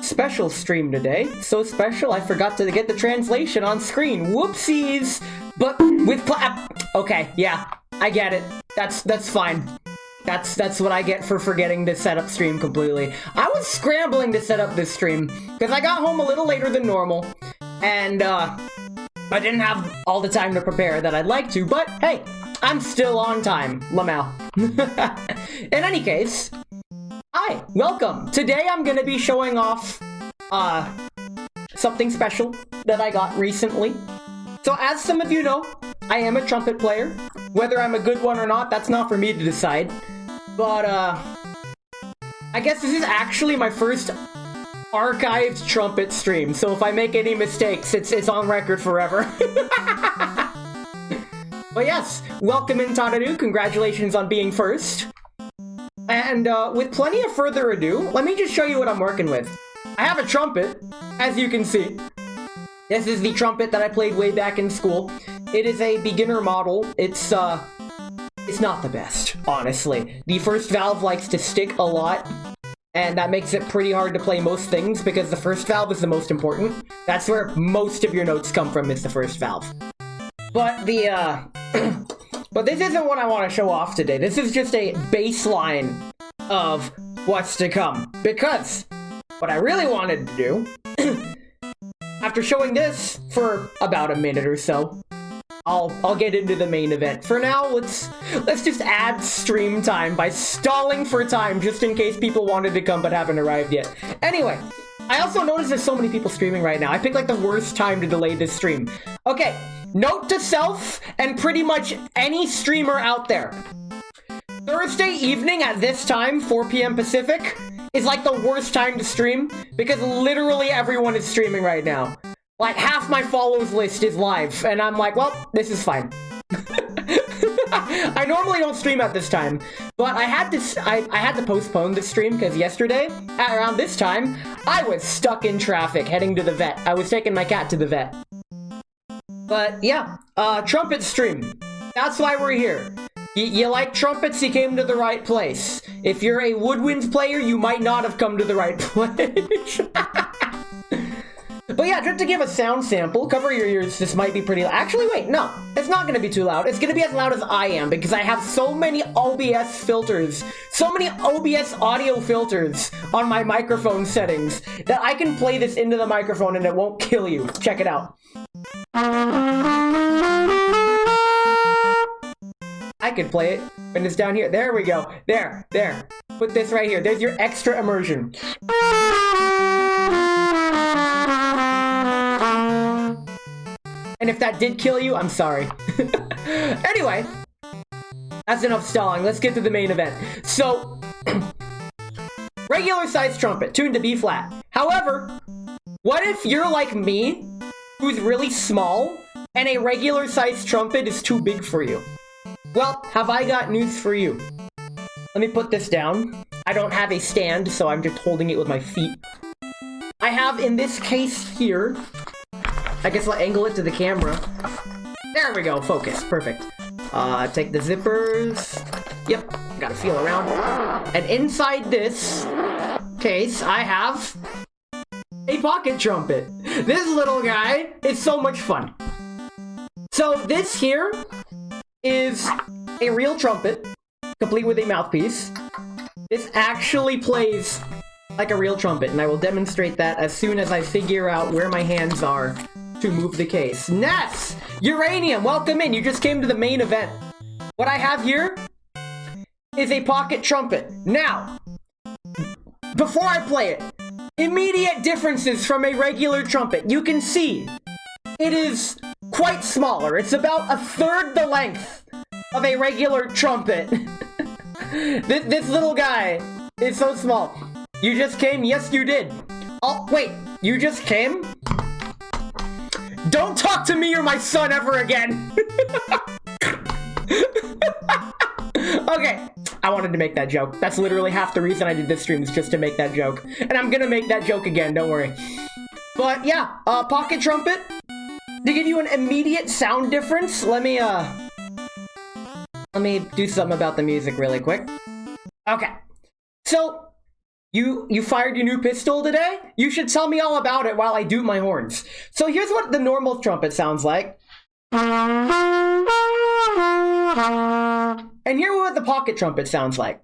special stream today. So special, I forgot to get the translation on screen. Whoopsies! But with okay, yeah, I get it. That's fine. That's what I get for forgetting to set up stream completely. I was scrambling to set up this stream because I got home a little later than normal, and I didn't have all the time to prepare that I'd like to. But hey, I'm still on time, Lamau. In any case, hi, welcome. Today I'm gonna be showing off something special that I got recently. So as some of you know, I am a trumpet player. Whether I'm a good one or not, that's not for me to decide. But I guess this is actually my first archived trumpet stream. So if I make any mistakes, it's on record forever. But yes, welcome in Tadanu. Congratulations on being first. And with plenty of further ado, let me just show you what I'm working with. I have a trumpet, as you can see. This is the trumpet that I played way back in school. It is a beginner model. It's not the best, honestly. The first valve likes to stick a lot, and that makes it pretty hard to play most things because the first valve is the most important. That's where most of your notes come from, is the first valve. But but this isn't what I want to show off today. This is just a baseline of what's to come. Because what I really wanted to do, after showing this for about a minute or so, I'll get into the main event. For now, let's just add stream time by stalling for time, just in case people wanted to come but haven't arrived yet. Anyway, I also noticed there's so many people streaming right now. I picked like the worst time to delay this stream. Okay, note to self and pretty much any streamer out there. Thursday evening at this time, 4 p.m. Pacific, is like the worst time to stream because literally everyone is streaming right now. Like half my follows list is live, and I'm like, well, this is fine. I normally don't stream at this time, but I had to postpone the stream because yesterday, at around this time, I was stuck in traffic heading to the vet. I was taking my cat to the vet. But yeah, trumpet stream. That's why we're here. You like trumpets, you came to the right place. If you're a woodwinds player, you might not have come to the right place. But yeah, just to give a sound sample, cover your ears, this might be pretty loud. Actually, wait, no, it's not gonna be too loud. It's gonna be as loud as I am, because I have so many OBS filters, so many OBS audio filters on my microphone settings, that I can play this into the microphone and it won't kill you. Check it out. I could play it when it's down here. There we go. There. Put this right here. There's your extra immersion. And if that did kill you, I'm sorry. Anyway, that's enough stalling. Let's get to the main event. So, regular size trumpet, tuned to B flat. However, what if you're like me, who's really small, and a regular size trumpet is too big for you? Well, have I got news for you. Let me put this down. I don't have a stand, so I'm just holding it with my feet. I have, in this case here, I guess I'll angle it to the camera. There we go, focus, perfect. Take the zippers. Yep, gotta feel around. And inside this case, I have a pocket trumpet. This little guy is so much fun. So this here is a real trumpet, complete with a mouthpiece. This actually plays like a real trumpet, and I will demonstrate that as soon as I figure out where my hands are to move the case. Ness! Uranium, welcome in. You just came to the main event. What I have here is a pocket trumpet. Now, before I play it, immediate differences from a regular trumpet. You can see it is quite smaller. It's about a third the length of a regular trumpet. This little guy is so small. You just came? Yes, you did. Oh, wait, you just came? Don't talk to me or my son ever again. Okay, I wanted to make that joke. That's literally half the reason I did this stream, is just to make that joke. And I'm gonna make that joke again, don't worry. But yeah, pocket trumpet. To give you an immediate sound difference, let me do something about the music really quick. Okay, so You fired your new pistol today? You should tell me all about it while I doot my horns. So here's what the normal trumpet sounds like. And here's what the pocket trumpet sounds like.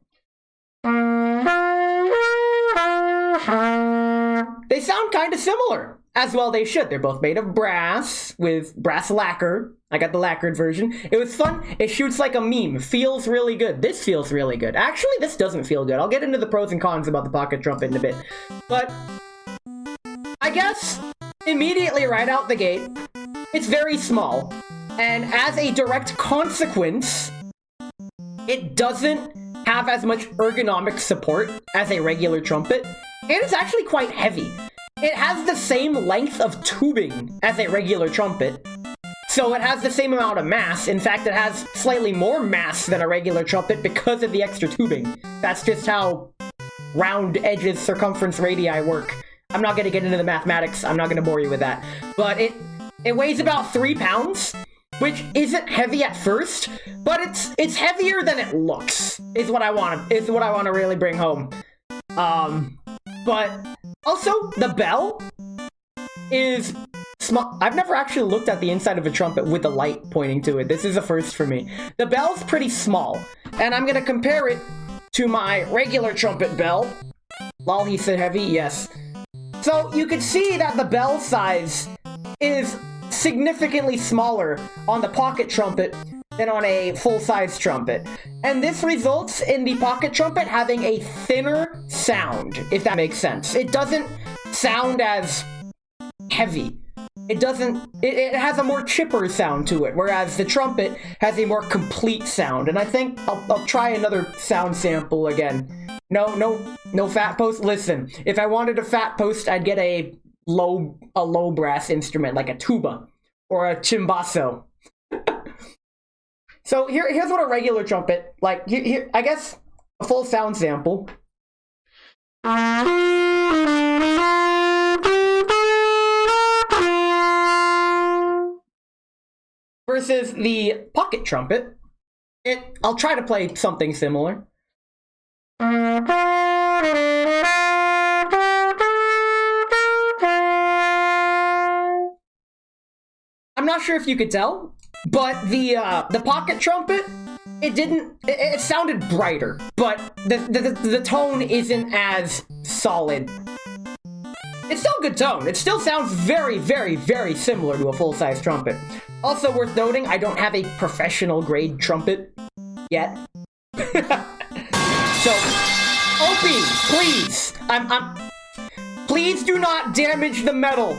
They sound kind of similar. As well they should. They're both made of brass, with brass lacquer. I got the lacquered version. It was fun. It shoots like a meme. Feels really good. This feels really good. Actually, this doesn't feel good. I'll get into the pros and cons about the pocket trumpet in a bit. But I guess immediately right out the gate, it's very small. And as a direct consequence, it doesn't have as much ergonomic support as a regular trumpet. And it's actually quite heavy. It has the same length of tubing as a regular trumpet, so it has the same amount of mass. In fact, it has slightly more mass than a regular trumpet because of the extra tubing. That's just how round edges, circumference radii work. I'm not going to get into the mathematics. I'm not going to bore you with that. But it weighs about 3 pounds, which isn't heavy at first, but it's heavier than it looks. Is what I want to really bring home. But also, the bell is small. I've never actually looked at the inside of a trumpet with the light pointing to it. This is a first for me. The bell's pretty small, and I'm gonna compare it to my regular trumpet bell. Lol, he said heavy, yes. So you can see that the bell size is significantly smaller on the pocket trumpet than on a full-size trumpet. And this results in the pocket trumpet having a thinner sound, if that makes sense. It doesn't sound as heavy. It has a more chipper sound to it, whereas the trumpet has a more complete sound. And I think I'll try another sound sample again. No fat post. Listen, if I wanted a fat post, I'd get a low brass instrument, like a tuba or a chimbasso. So here's what a regular trumpet, like, here, I guess, a full sound sample. Versus the pocket trumpet. I'll try to play something similar. I'm not sure if you could tell, but the pocket trumpet, it sounded brighter, but the tone isn't as solid. It's still a good tone. It still sounds very, very, very similar to a full-size trumpet. Also worth noting, I don't have a professional grade trumpet yet. So, Opie, please, please do not damage the metal.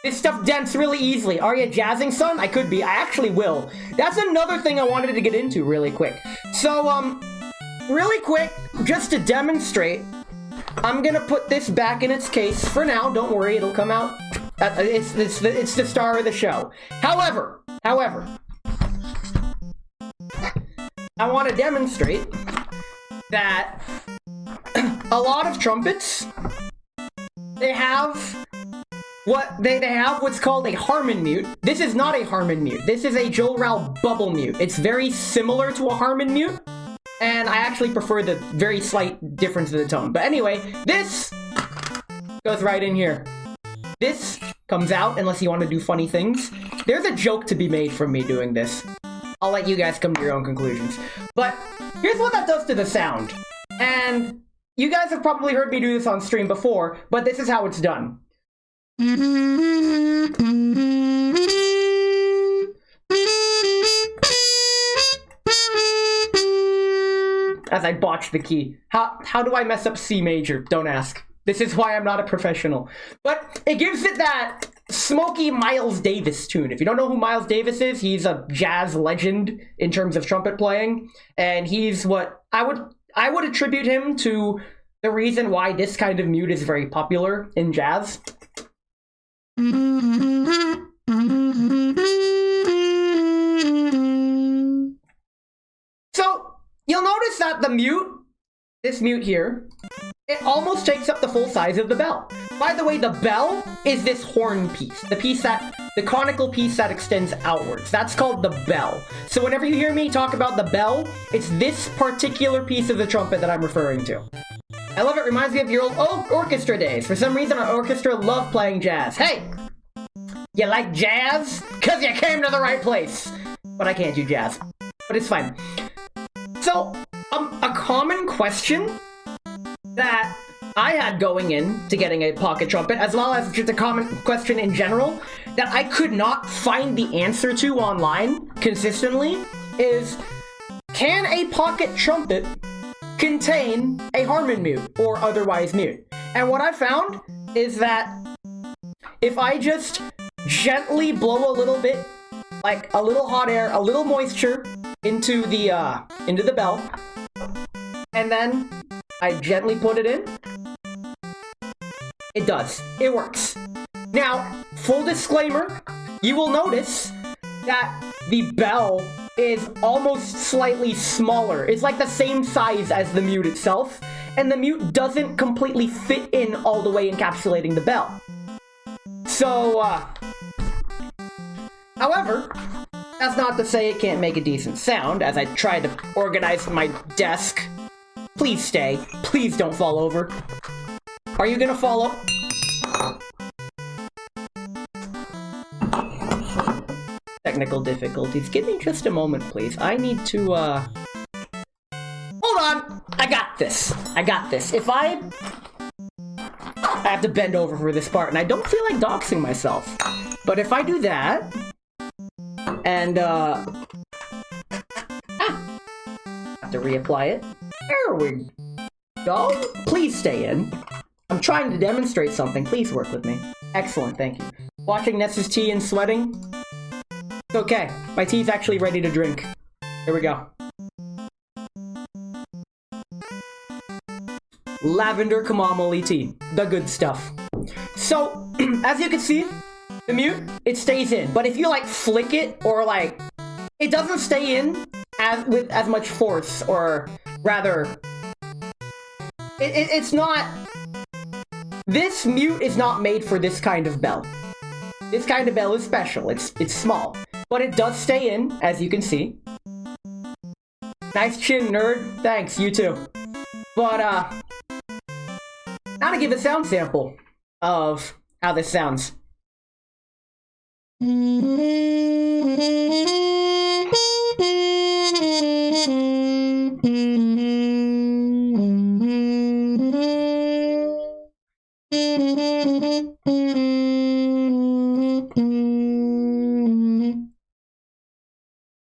This stuff dents really easily. Are you jazzing, son? I could be. I actually will. That's another thing I wanted to get into really quick. So, really quick, just to demonstrate, I'm gonna put this back in its case for now. Don't worry, it'll come out. It's the star of the show. However, I want to demonstrate that a lot of trumpets, they have what's called a Harmon mute. This is not a Harmon mute. This is a Joe Rao bubble mute. It's very similar to a Harmon mute, and I actually prefer the very slight difference in the tone. But anyway, this goes right in here. This comes out unless you want to do funny things. There's a joke to be made from me doing this. I'll let you guys come to your own conclusions. But here's what that does to the sound. And you guys have probably heard me do this on stream before, but this is how it's done. As I botch the key. How do I mess up C major? Don't ask. This is why I'm not a professional. But it gives it that smoky Miles Davis tune. If you don't know who Miles Davis is, he's a jazz legend in terms of trumpet playing. And he's what I would attribute him to the reason why this kind of mute is very popular in jazz. So you'll notice that the mute, this mute here, it almost takes up the full size of the bell. By the way, the bell is this horn piece, the conical piece that extends outwards. That's called the bell. So whenever you hear me talk about the bell, it's this particular piece of the trumpet that I'm referring to. I love it. Reminds me of your old orchestra days. For some reason, our orchestra loved playing jazz. Hey! You like jazz? Because you came to the right place. But I can't do jazz. But it's fine. So, a common question that I had going in to getting a pocket trumpet, as well as just a common question in general, that I could not find the answer to online consistently, is, can a pocket trumpet contain a Harmon mute, or otherwise mute? And what I found is that if I just gently blow a little bit, like a little hot air, a little moisture into the bell, and then I gently put it in, it does. It works. Now, full disclaimer, you will notice that the bell is almost slightly smaller. It's like the same size as the mute itself, and the mute doesn't completely fit in all the way, encapsulating the bell. So, however, that's not to say it can't make a decent sound, as I try to organize my desk. Please stay. Please don't fall over. Are you gonna follow? Technical difficulties. Give me just a moment, please. I need to, Hold on! I got this. I got this. If I have to bend over for this part, and I don't feel like doxing myself. But if I do that, and, have to reapply it. There we go. Please stay in. I'm trying to demonstrate something. Please work with me. Excellent, thank you. Watching Ness's tea and sweating. It's okay. My tea's actually ready to drink. Here we go. Lavender chamomile tea. The good stuff. So, as you can see, the mute, it stays in. But if you, like, flick it, or, like, it doesn't stay in with as much force, or rather, it's not... This mute is not made for this kind of bell. This kind of bell is special. It's small. But it does stay in, as you can see. Nice chin, nerd. Thanks, you too. But, now to give a sound sample of how this sounds.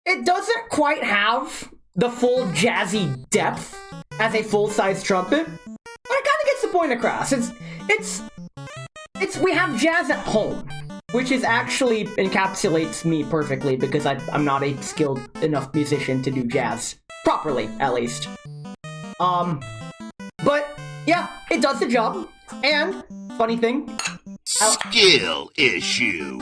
It doesn't quite have the full jazzy depth as a full-size trumpet, but it kind of gets the point across. We have jazz at home, which is actually encapsulates me perfectly because I'm not a skilled enough musician to do jazz properly, at least. But yeah, it does the job. And funny thing, skill issue.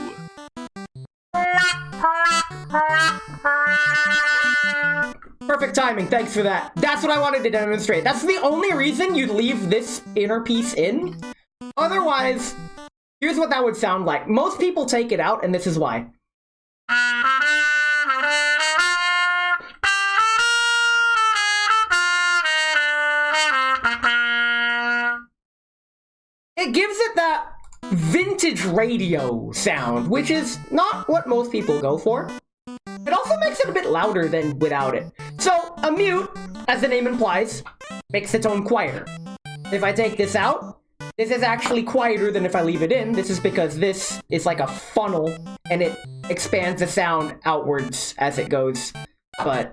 Perfect timing, thanks for that. That's what I wanted to demonstrate. That's the only reason you'd leave this inner piece in. Otherwise, here's what that would sound like. Most people take it out, and this is why. It gives it that vintage radio sound, which is not what most people go for. It also makes it a bit louder than without it. So, a mute, as the name implies, makes its own quieter. If I take this out, this is actually quieter than if I leave it in. This is because this is like a funnel, and it expands the sound outwards as it goes. But...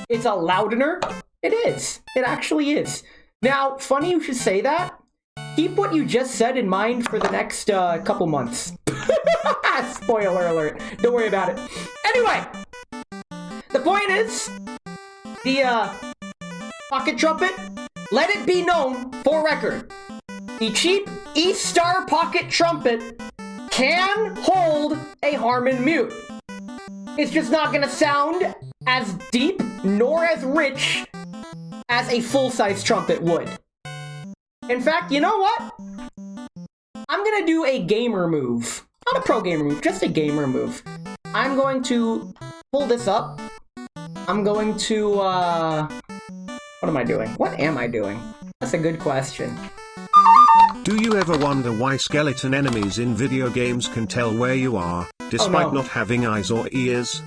it's a loudener? It is. It actually is. Now, funny you should say that. Keep what you just said in mind for the next couple months. Spoiler alert. Don't worry about it. Anyway, the point is, the pocket trumpet, let it be known for record, the cheap Eastar pocket trumpet can hold a Harmon mute. It's just not gonna sound as deep nor as rich as a full-size trumpet would. In fact, you know what? I'm gonna do a gamer move. Not a pro gamer move, just a gamer move. I'm going to pull this up. I'm going to, what am I doing? What am I doing? That's a good question. Do you ever wonder why skeleton enemies in video games can tell where you are, despite not having eyes or ears?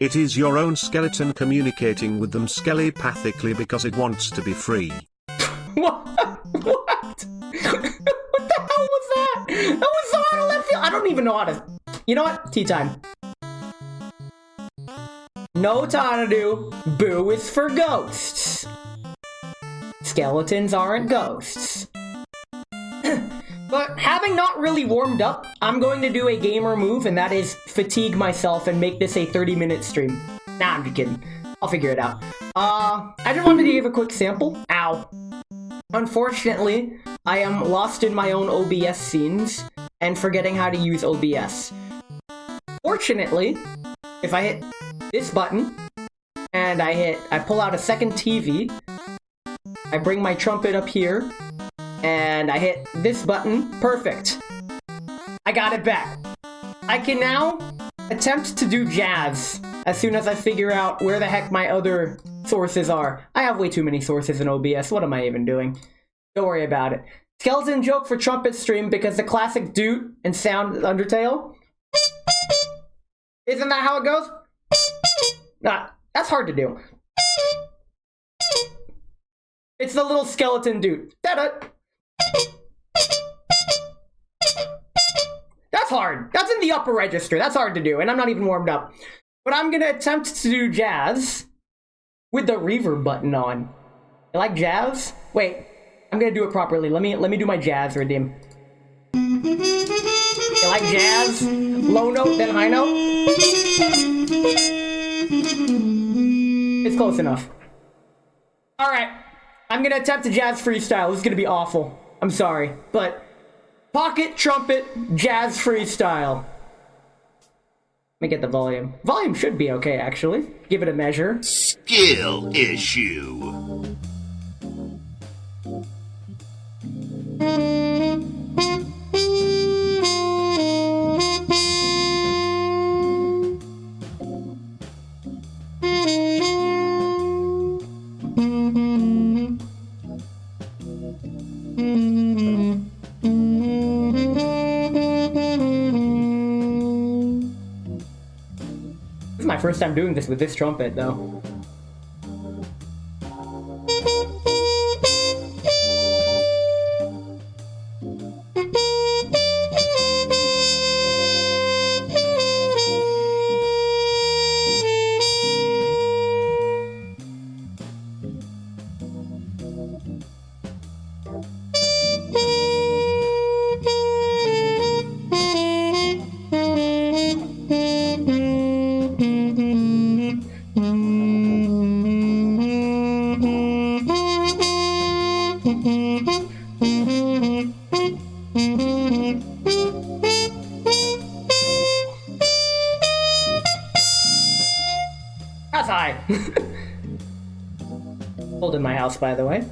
It is your own skeleton communicating with them skelepathically because it wants to be free. What? What? What the hell was that? That was so out of left field. I don't even know how to... You know what? Tea time. No time to do. Boo is for ghosts. Skeletons aren't ghosts. But having not really warmed up, I'm going to do a gamer move, and that is fatigue myself and make this a 30-minute stream. Nah, I'm just kidding. I'll figure it out. I just wanted to give a quick sample. Ow. Unfortunately, I am lost in my own OBS scenes and forgetting how to use OBS. Fortunately, if I hit this button, and I pull out a second TV, I bring my trumpet up here, and I hit this button. Perfect. I got it back. I can now attempt to do jazz as soon as I figure out where the heck my other sources are. I have way too many sources in OBS. What am I even doing? Don't worry about it. Skeleton joke for Trumpet stream because the classic doot and sound Undertale. Isn't that how it goes? Nah, that's hard to do. It's the little skeleton doot. Da-da. That's hard. That's in the upper register. That's hard to do, and I'm not even warmed up. But I'm gonna attempt to do jazz with the reverb button on. You like jazz? Wait, I'm gonna do it properly. Let me do my jazz redeem. You like jazz? Low note, then high note? It's close enough. Alright, I'm gonna attempt to jazz freestyle. This is gonna be awful. I'm sorry, but pocket trumpet jazz freestyle. Let me get the volume. Volume should be okay, actually. Give it a measure. Skill issue. This is my first time doing this with this trumpet, though. That's high. Hold in my house, by the way.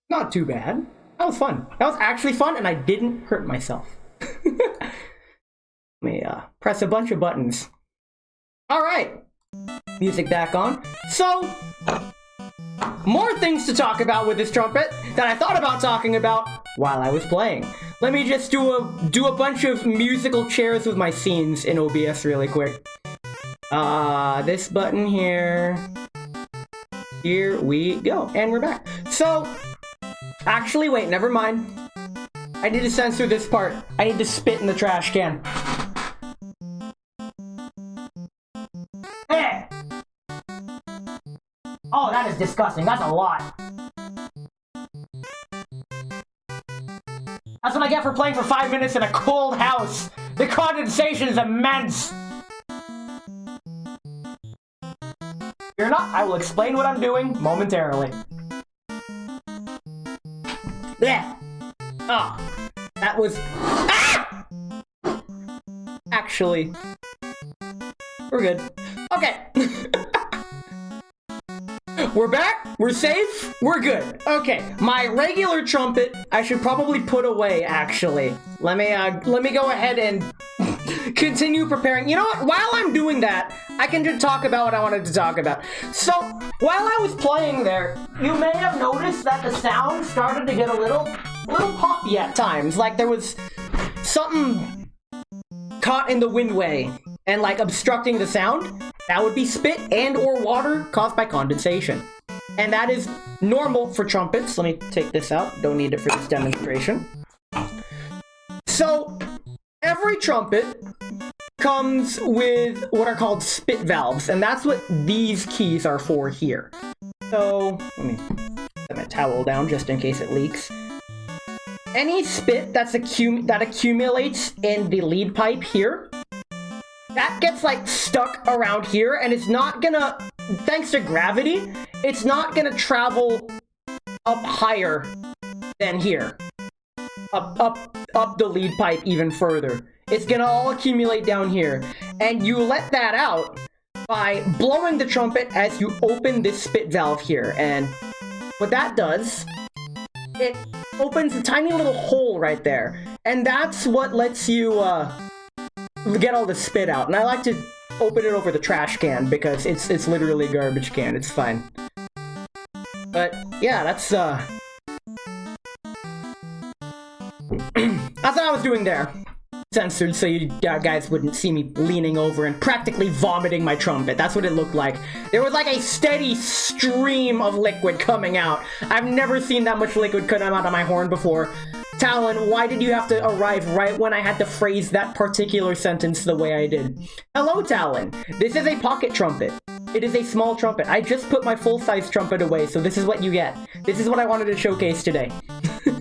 Not too bad. That was fun. That was actually fun, and I didn't hurt myself. Let me press a bunch of buttons. All right. Music back on. So, more things to talk about with this trumpet that I thought about talking about while I was playing. Let me just do a bunch of musical chairs with my scenes in OBS really quick. This button here. Here we go. And we're back. So, actually, wait, never mind. I need to censor this part. I need to spit in the trash can. Hey! Oh, that is disgusting. That's a lot. That's what I get for playing for 5 minutes in a cold house. The condensation is immense. Fear not, I will explain what I'm doing momentarily. Blech. Oh, that was... Ah! Actually, we're good. Okay. We're back, we're safe, we're good. Okay, my regular trumpet, I should probably put away, actually. Let me go ahead and continue preparing. You know what, while I'm doing that, I can just talk about what I wanted to talk about. So, while I was playing there, you may have noticed that the sound started to get a little poppy at times. Like there was something caught in the windway and like obstructing the sound. That would be spit and or water caused by condensation. And that is normal for trumpets. Let me take this out. Don't need it for this demonstration. So, every trumpet comes with what are called spit valves, and that's what these keys are for here. So, let me set my towel down just in case it leaks. Any spit that accumulates in the lead pipe here, that gets like stuck around here, and it's not gonna, thanks to gravity, it's not gonna travel up higher than here. Up the lead pipe even further. It's gonna all accumulate down here. And you let that out by blowing the trumpet as you open this spit valve here. And what that does, it opens a tiny little hole right there. And that's what lets you get all the spit out. And I like to open it over the trash can because it's literally a garbage can. It's fine. But yeah, that's That's what I was doing there. Censored so you guys wouldn't see me leaning over and practically vomiting my trumpet. That's what it looked like. There was like a steady stream of liquid coming out. I've never seen that much liquid come out of my horn before. Talon, why did you have to arrive right when I had to phrase that particular sentence the way I did? Hello, Talon. This is a pocket trumpet. It is a small trumpet. I just put my full-size trumpet away, so this is what you get. This is what I wanted to showcase today.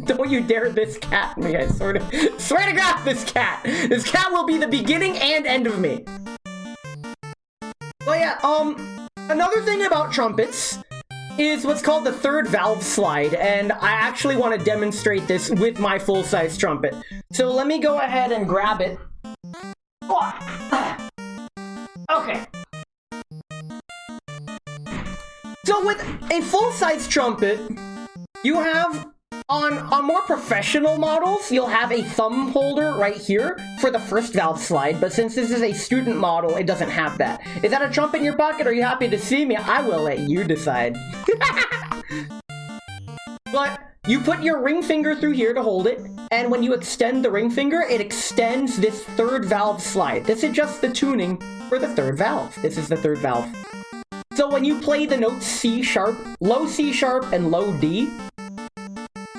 Don't you dare this cat me, I swear to God, this cat! This cat will be the beginning and end of me. But yeah, another thing about trumpets is what's called the third valve slide, and I actually want to demonstrate this with my full-size trumpet. So let me go ahead and grab it. Okay. So with a full-size trumpet, you have, on more professional models, you'll have a thumb holder right here for the first valve slide, but since this is a student model, it doesn't have that. Is that a trumpet in your pocket? Are you happy to see me? I will let you decide. But you put your ring finger through here to hold it, and when you extend the ring finger, it extends this third valve slide. This adjusts the tuning for the third valve. This is the third valve. So when you play the notes C sharp, low C sharp, and low D,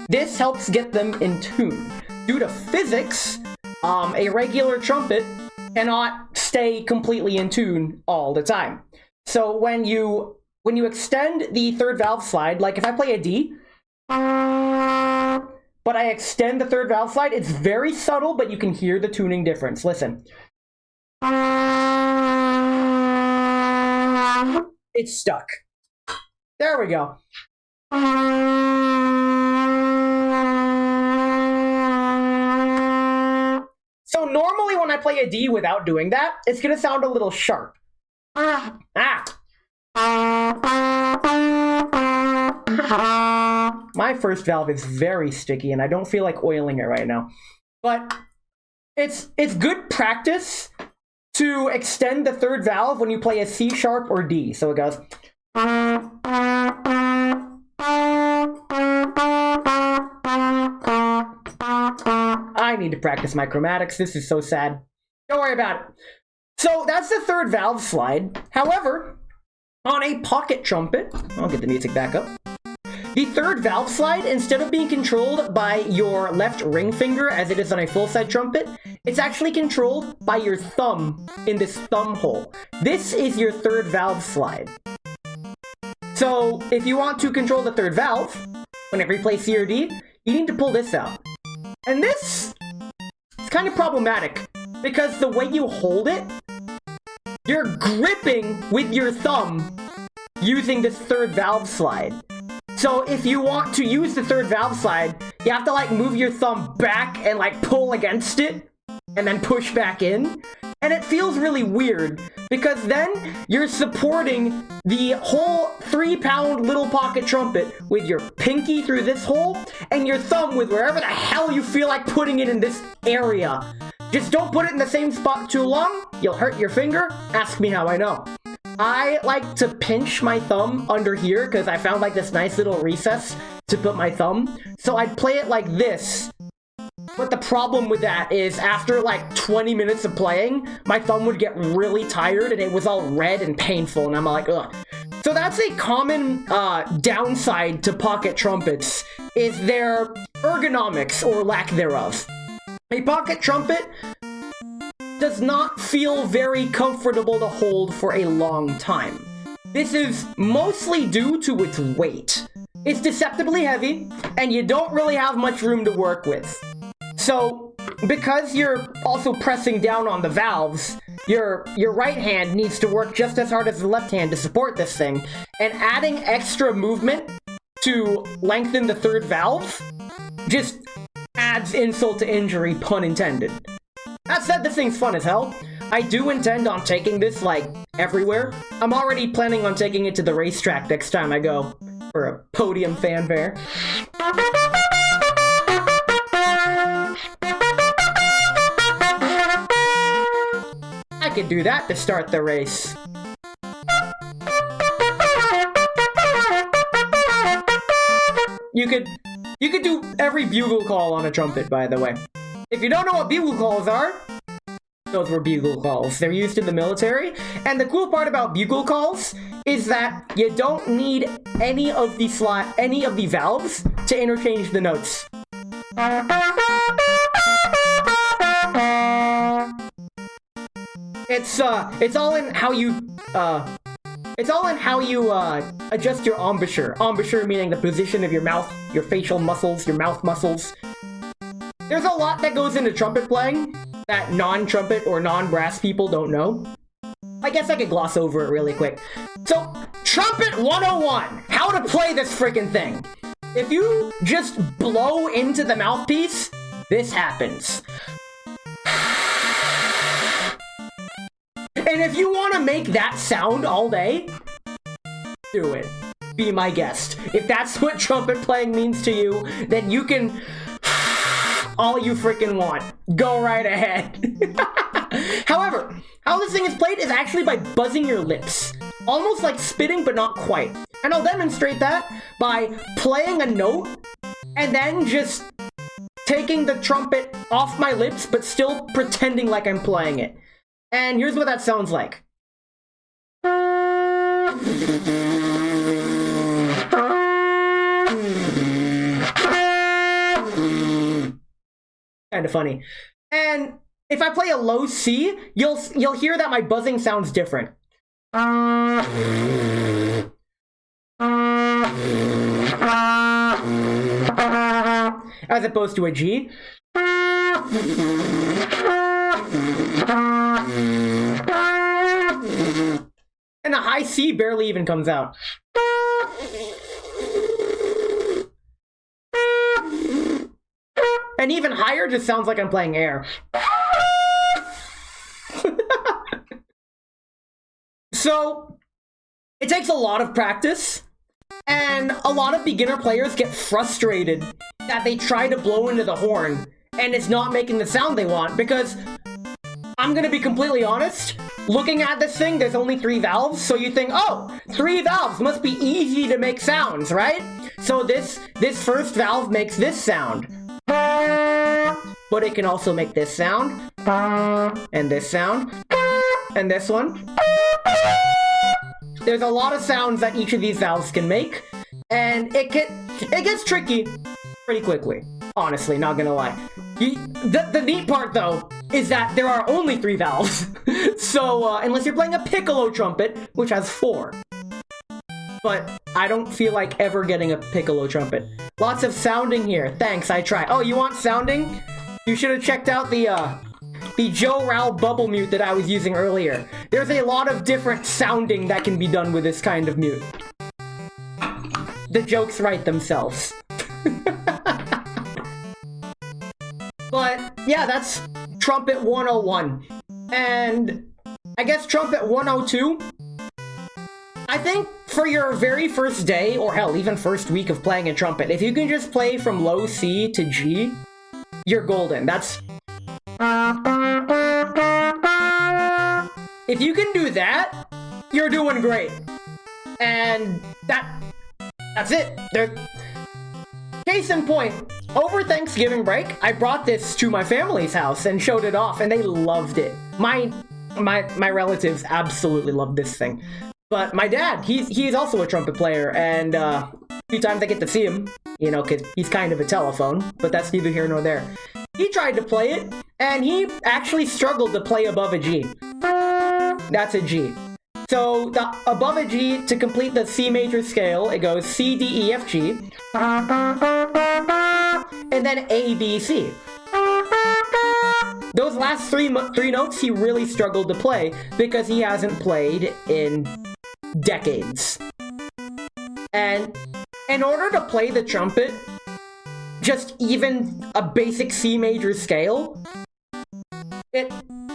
this helps get them in tune. Due to physics, a regular trumpet cannot stay completely in tune all the time. So when you extend the third valve slide, like if I play a D, but I extend the third valve slide, it's very subtle, but you can hear the tuning difference. Listen. It's stuck. There we go. So normally when I play a D without doing that, it's gonna sound a little sharp. My first valve is very sticky and I don't feel like oiling it right now. But it's good practice to extend the third valve when you play a C sharp or D. So it goes. I need to practice my chromatics. This is so sad. Don't worry about it. So that's the third valve slide. However, on a pocket trumpet, I'll get the music back up. The third valve slide, instead of being controlled by your left ring finger as it is on a full-side trumpet, it's actually controlled by your thumb in this thumb hole. This is your third valve slide. So if you want to control the third valve, whenever you play C or D, you need to pull this out. And this is kind of problematic because the way you hold it, you're gripping with your thumb using this third valve slide. So if you want to use the third valve slide, you have to like move your thumb back and like pull against it and then push back in. And it feels really weird because then you're supporting the whole 3-pound little pocket trumpet with your pinky through this hole and your thumb with wherever the hell you feel like putting it in this area. Just don't put it in the same spot too long. You'll hurt your finger. Ask me how I know. I like to pinch my thumb under here because I found like this nice little recess to put my thumb. So I'd play it like this. But the problem with that is after like 20 minutes of playing, my thumb would get really tired and it was all red and painful and I'm like, ugh. So that's a common downside to pocket trumpets, is their ergonomics or lack thereof. A pocket trumpet does not feel very comfortable to hold for a long time. This is mostly due to its weight. It's deceptively heavy, and you don't really have much room to work with. So, because you're also pressing down on the valves, your right hand needs to work just as hard as the left hand to support this thing, and adding extra movement to lengthen the third valve just adds insult to injury, pun intended. That said, this thing's fun as hell. I do intend on taking this, like, everywhere. I'm already planning on taking it to the racetrack next time I go for a podium fanfare. I could do that to start the race. You could do every bugle call on a trumpet, by the way. If you don't know what bugle calls are, those were bugle calls. They're used in the military. And the cool part about bugle calls is that you don't need any of the valves to interchange the notes. It's all in how you adjust your embouchure. Embouchure meaning the position of your mouth, your facial muscles, your mouth muscles. There's a lot that goes into trumpet playing that non-trumpet or non-brass people don't know. I guess I could gloss over it really quick. So, Trumpet 101! How to play this freaking thing. If you just blow into the mouthpiece, this happens. And if you want to make that sound all day, do it. Be my guest. If that's what trumpet playing means to you, then you can all you freaking want. Go right ahead. However, how this thing is played is actually by buzzing your lips. Almost like spitting, but not quite. And I'll demonstrate that by playing a note and then just taking the trumpet off my lips, but still pretending like I'm playing it. And here's what that sounds like. Kind of funny. And if I play a low C, you'll hear that my buzzing sounds different. As opposed to a G. And a high C barely even comes out. And even higher just sounds like I'm playing air. So, it takes a lot of practice, and a lot of beginner players get frustrated that they try to blow into the horn, and it's not making the sound they want, because I'm gonna be completely honest, looking at this thing, there's only 3 valves, so you think, oh, 3 valves must be easy to make sounds, right? So this first valve makes this sound. But it can also make this sound, and this sound, and this one. There's a lot of sounds that each of these valves can make, and it gets tricky pretty quickly. Honestly, not gonna lie. The neat part, though, is that there are only 3 valves. So, unless you're playing a piccolo trumpet, which has 4. But I don't feel like ever getting a piccolo trumpet. Lots of sounding here. Thanks, I try. Oh, you want sounding? You should have checked out the Joe Rao bubble mute that I was using earlier. There's a lot of different sounding that can be done with this kind of mute. The jokes write themselves. But, yeah, that's Trumpet 101. And I guess Trumpet 102, I think for your very first day, or hell, even first week of playing a trumpet, if you can just play from low C to G, you're golden. If you can do that, you're doing great. And that's it. Case in point, over Thanksgiving break, I brought this to my family's house and showed it off, and they loved it. My relatives absolutely loved this thing. But my dad, he's also a trumpet player, and a few times I get to see him, you know, because he's kind of a telephone, but that's neither here nor there. He tried to play it, and he actually struggled to play above a G. That's a G. So, above a G, to complete the C major scale, it goes C, D, E, F, G, and then A, B, C. Those last three notes he really struggled to play because he hasn't played in decades. And in order to play the trumpet, just even a basic C major scale,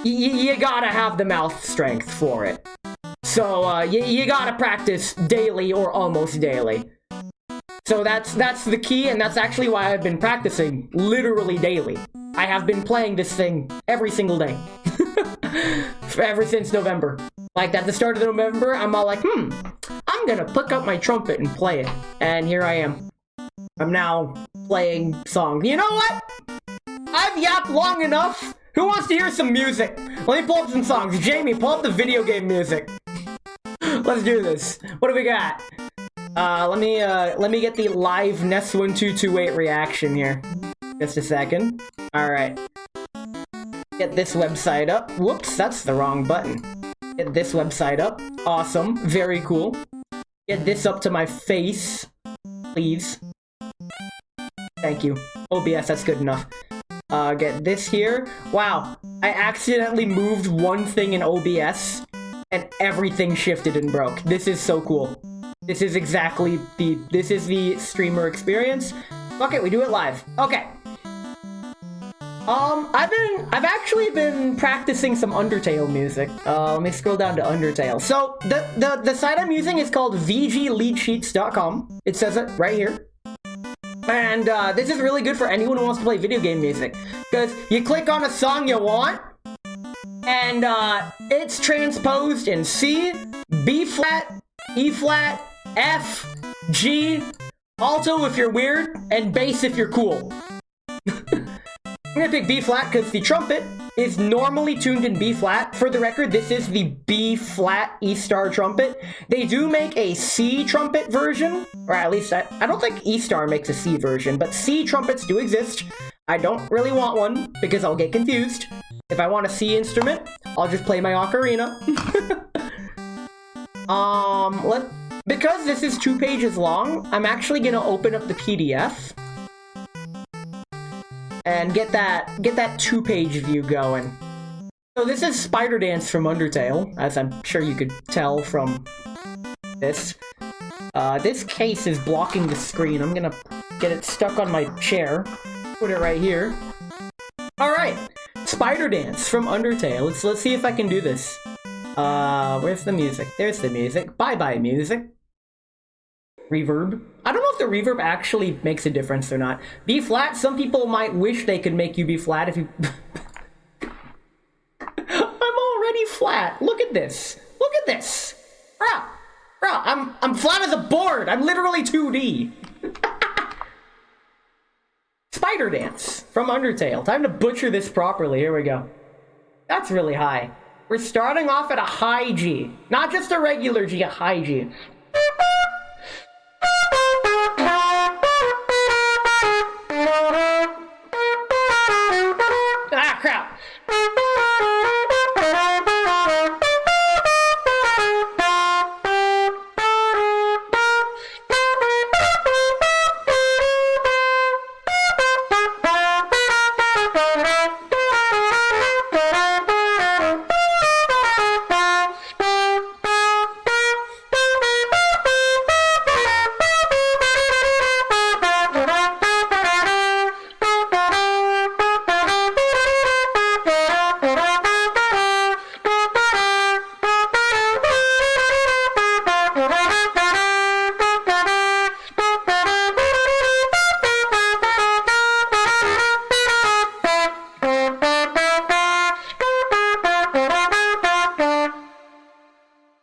you gotta have the mouth strength for it. So you gotta practice daily or almost daily. So that's the key, and that's actually why I've been practicing literally daily. I have been playing this thing every single day. Ever since November. Like, at the start of November, I'm all like, I'm gonna pick up my trumpet and play it. And here I am. I'm now playing songs. You know what? I've yapped long enough. Who wants to hear some music? Let me pull up some songs. Jamie, pull up the video game music. Let's do this. What do we got? Let me get the live Ness1228 reaction here. Just a second. Alright. Get this website up. Whoops, that's the wrong button. Get this website up. Awesome. Very cool. Get this up to my face. Please. Thank you. OBS, that's good enough. Get this here. Wow. I accidentally moved one thing in OBS and everything shifted and broke. This is so cool. This is exactly this is the streamer experience. Fuck it, we do it live. Okay. I've actually been practicing some Undertale music. Let me scroll down to Undertale. So, the site I'm using is called vgleadsheets.com. It says it right here. And, this is really good for anyone who wants to play video game music. Because you click on a song you want, and, it's transposed in C, B flat, E flat, F, G, alto if you're weird, and bass if you're cool. I'm gonna pick B flat because the trumpet is normally tuned in B flat. For the record, this is the B flat Eastar trumpet. They do make a C trumpet version, or at least I don't think Eastar makes a C version, but C trumpets do exist. I don't really want one because I'll get confused. If I want a C instrument, I'll just play my ocarina. Because this is 2 pages long, I'm actually gonna open up the PDF and get that 2-page view going. So this is Spider Dance from Undertale, as I'm sure you could tell from this. This case is blocking the screen. I'm gonna get it stuck on my chair. Put it right here. Alright, Spider Dance from Undertale. Let's see if I can do this. Where's the music? There's the music. Bye-bye, music. Reverb. I don't know if the reverb actually makes a difference or not. B flat, some people might wish they could make you be flat if you... I'm already flat. Look at this. Look at this. Bruh, I'm flat as a board. I'm literally 2D. Spider Dance from Undertale. Time to butcher this properly. Here we go. That's really high. We're starting off at a high G. Not just a regular G, a high G. Ah, crap.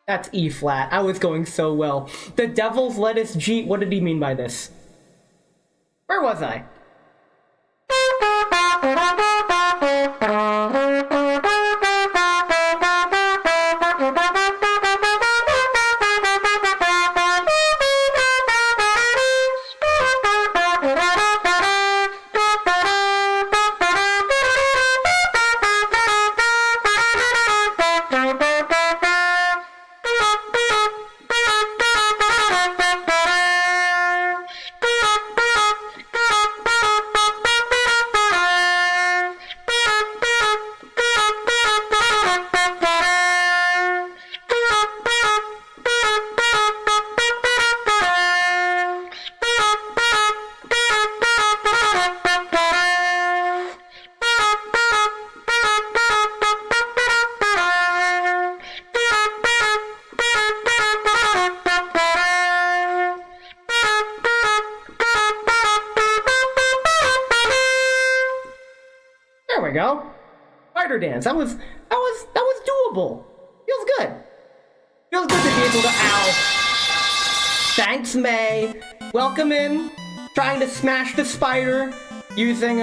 That's E flat. I was going so well. The devil's lettuce G. What did he mean by this? Where was I? There we go. Spider Dance. That was doable. Feels good. Feels good to be able to Thanks, May. Welcome in. Trying to smash the spider using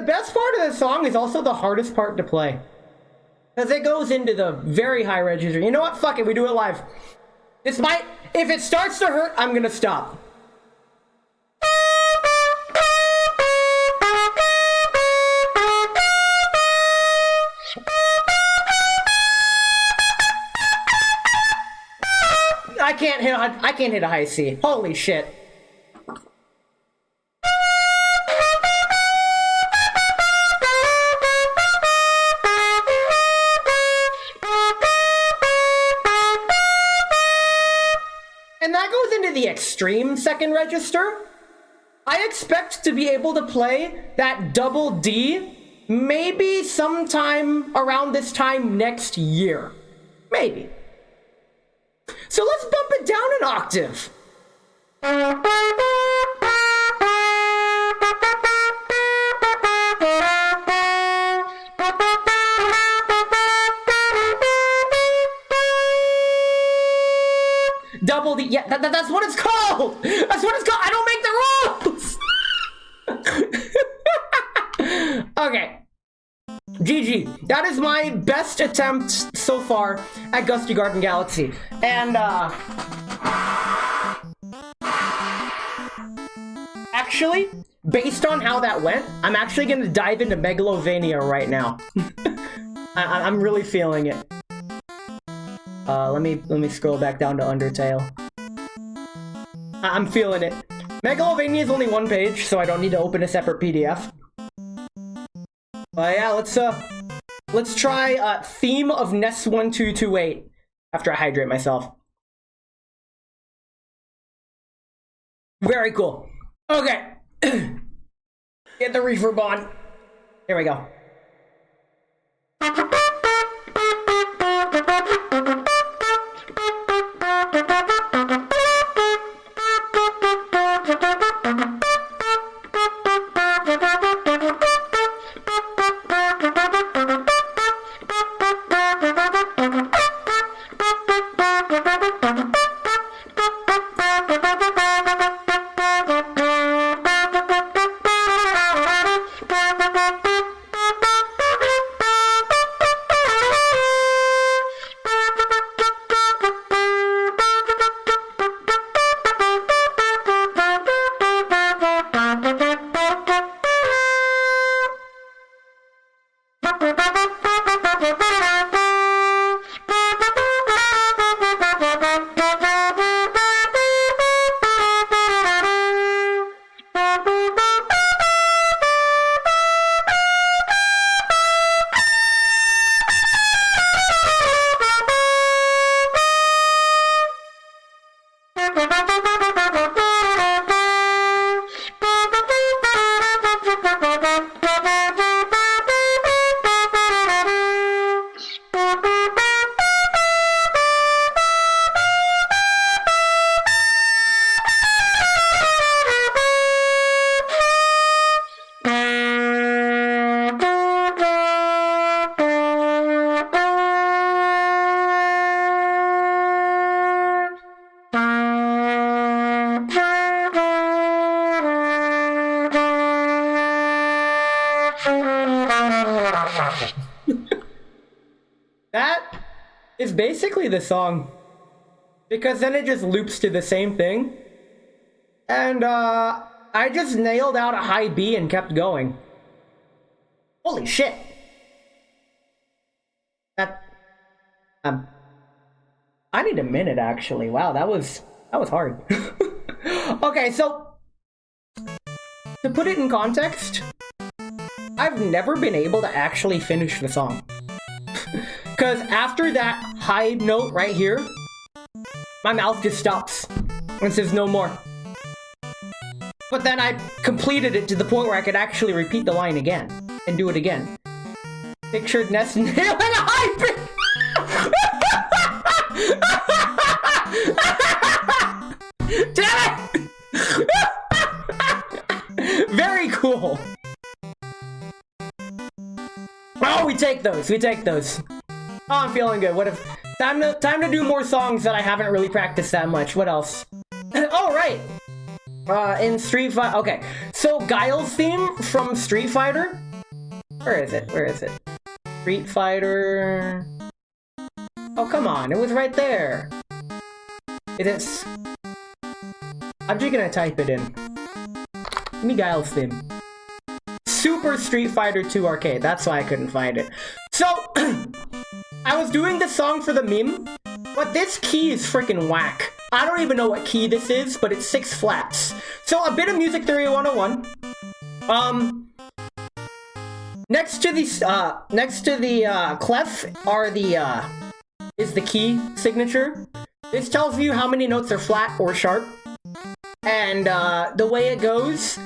the best part of the song is also the hardest part to play. Because it goes into the very high register. You know what? Fuck it, we do it live. This might, if it starts to hurt, I'm gonna stop. I can't hit a high C. Holy shit. And that goes into the extreme second register. I expect to be able to play that double D maybe sometime around this time next year. Maybe. So let's bump it down an octave. Double D, yeah, that's what it's called! That's what it's called! I don't make the rules! Okay. GG. That is my best attempt so far at Gusty Garden Galaxy. And, actually, based on how that went, I'm actually gonna dive into Megalovania right now. I'm really feeling it. Let me scroll back down to Undertale. I'm feeling it. Megalovania is only one page, so I don't need to open a separate PDF. But yeah, let's try Theme of Nest 1228 after I hydrate myself. Very cool. Okay. Get the reverb on. Here we go. That is basically the song, because then it just loops to the same thing, and I just nailed out a high B and kept going. Holy shit. That I need a minute actually. Wow, that was hard. Okay, so to put it in context, I've never been able to actually finish the song. Because after that high note right here, my mouth just stops and says no more. But then I completed it to the point where I could actually repeat the line again and do it again. Pictured Nest nailing a high pitch. Damn it! Very cool. Oh, we take those. We take those. Oh, I'm feeling good. What if time to do more songs that I haven't really practiced that much. What else? Oh, right. In Street Fighter. Okay, so Guile's theme from Street Fighter Where is it? Where is it? Street Fighter... Oh, come on, it was right there. It is... I'm just gonna type it in. Give me Guile's theme. Super Street Fighter 2 Arcade, that's why I couldn't find it. So, I was doing this song for the meme, but this key is freaking whack. I don't even know what key this is, but it's 6 flats. So, a bit of Music Theory 101. Next to the clef is the key signature. This tells you how many notes are flat or sharp. And the way it goes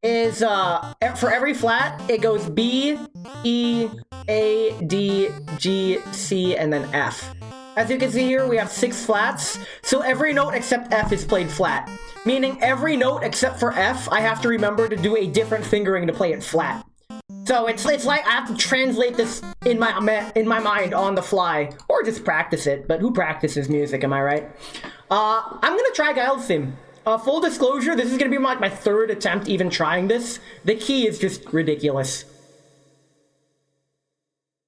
is for every flat, it goes B, E, A, D, G, C, and then F. As you can see here, we have 6 flats, so every note except F is played flat. Meaning every note except for F, I have to remember to do a different fingering to play it flat. So it's like I have to translate this in my mind on the fly, or just practice it, but who practices music, am I right? I'm gonna try Guile's theme. Full disclosure, this is gonna be my 3rd attempt even trying this. The key is just ridiculous.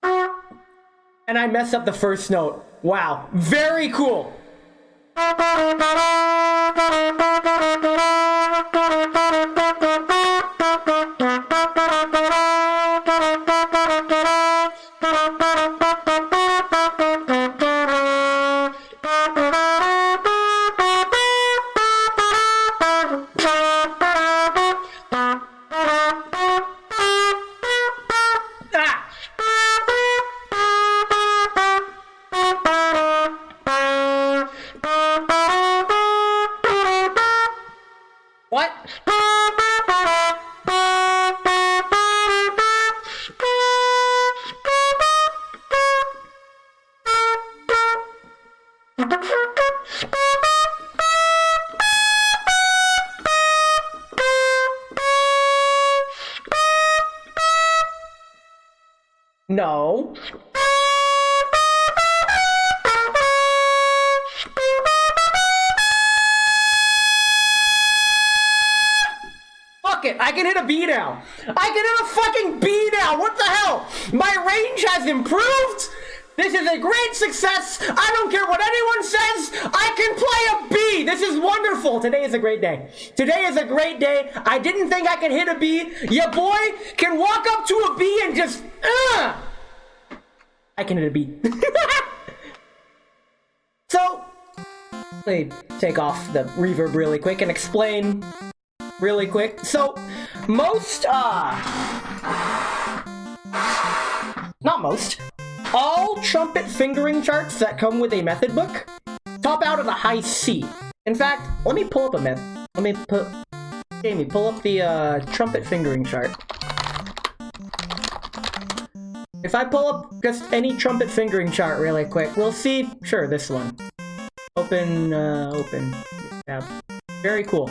And I mess up the first note. Wow, very cool. What? No. It. I can hit a B now. I can hit a fucking B now. What the hell? My range has improved. This is a great success. I don't care what anyone says. I can play a B. This is wonderful. Today is a great day. Today is a great day. I didn't think I could hit a B. Your boy can walk up to a B and just, I can hit a B. So, let me take off the reverb really quick and explain really quick. So, all trumpet fingering charts that come with a method book top out at a high C. In fact, let me pull up Jamie, pull up the trumpet fingering chart. If I pull up just any trumpet fingering chart really quick, we'll see, sure, this one. Open, tab. Very cool.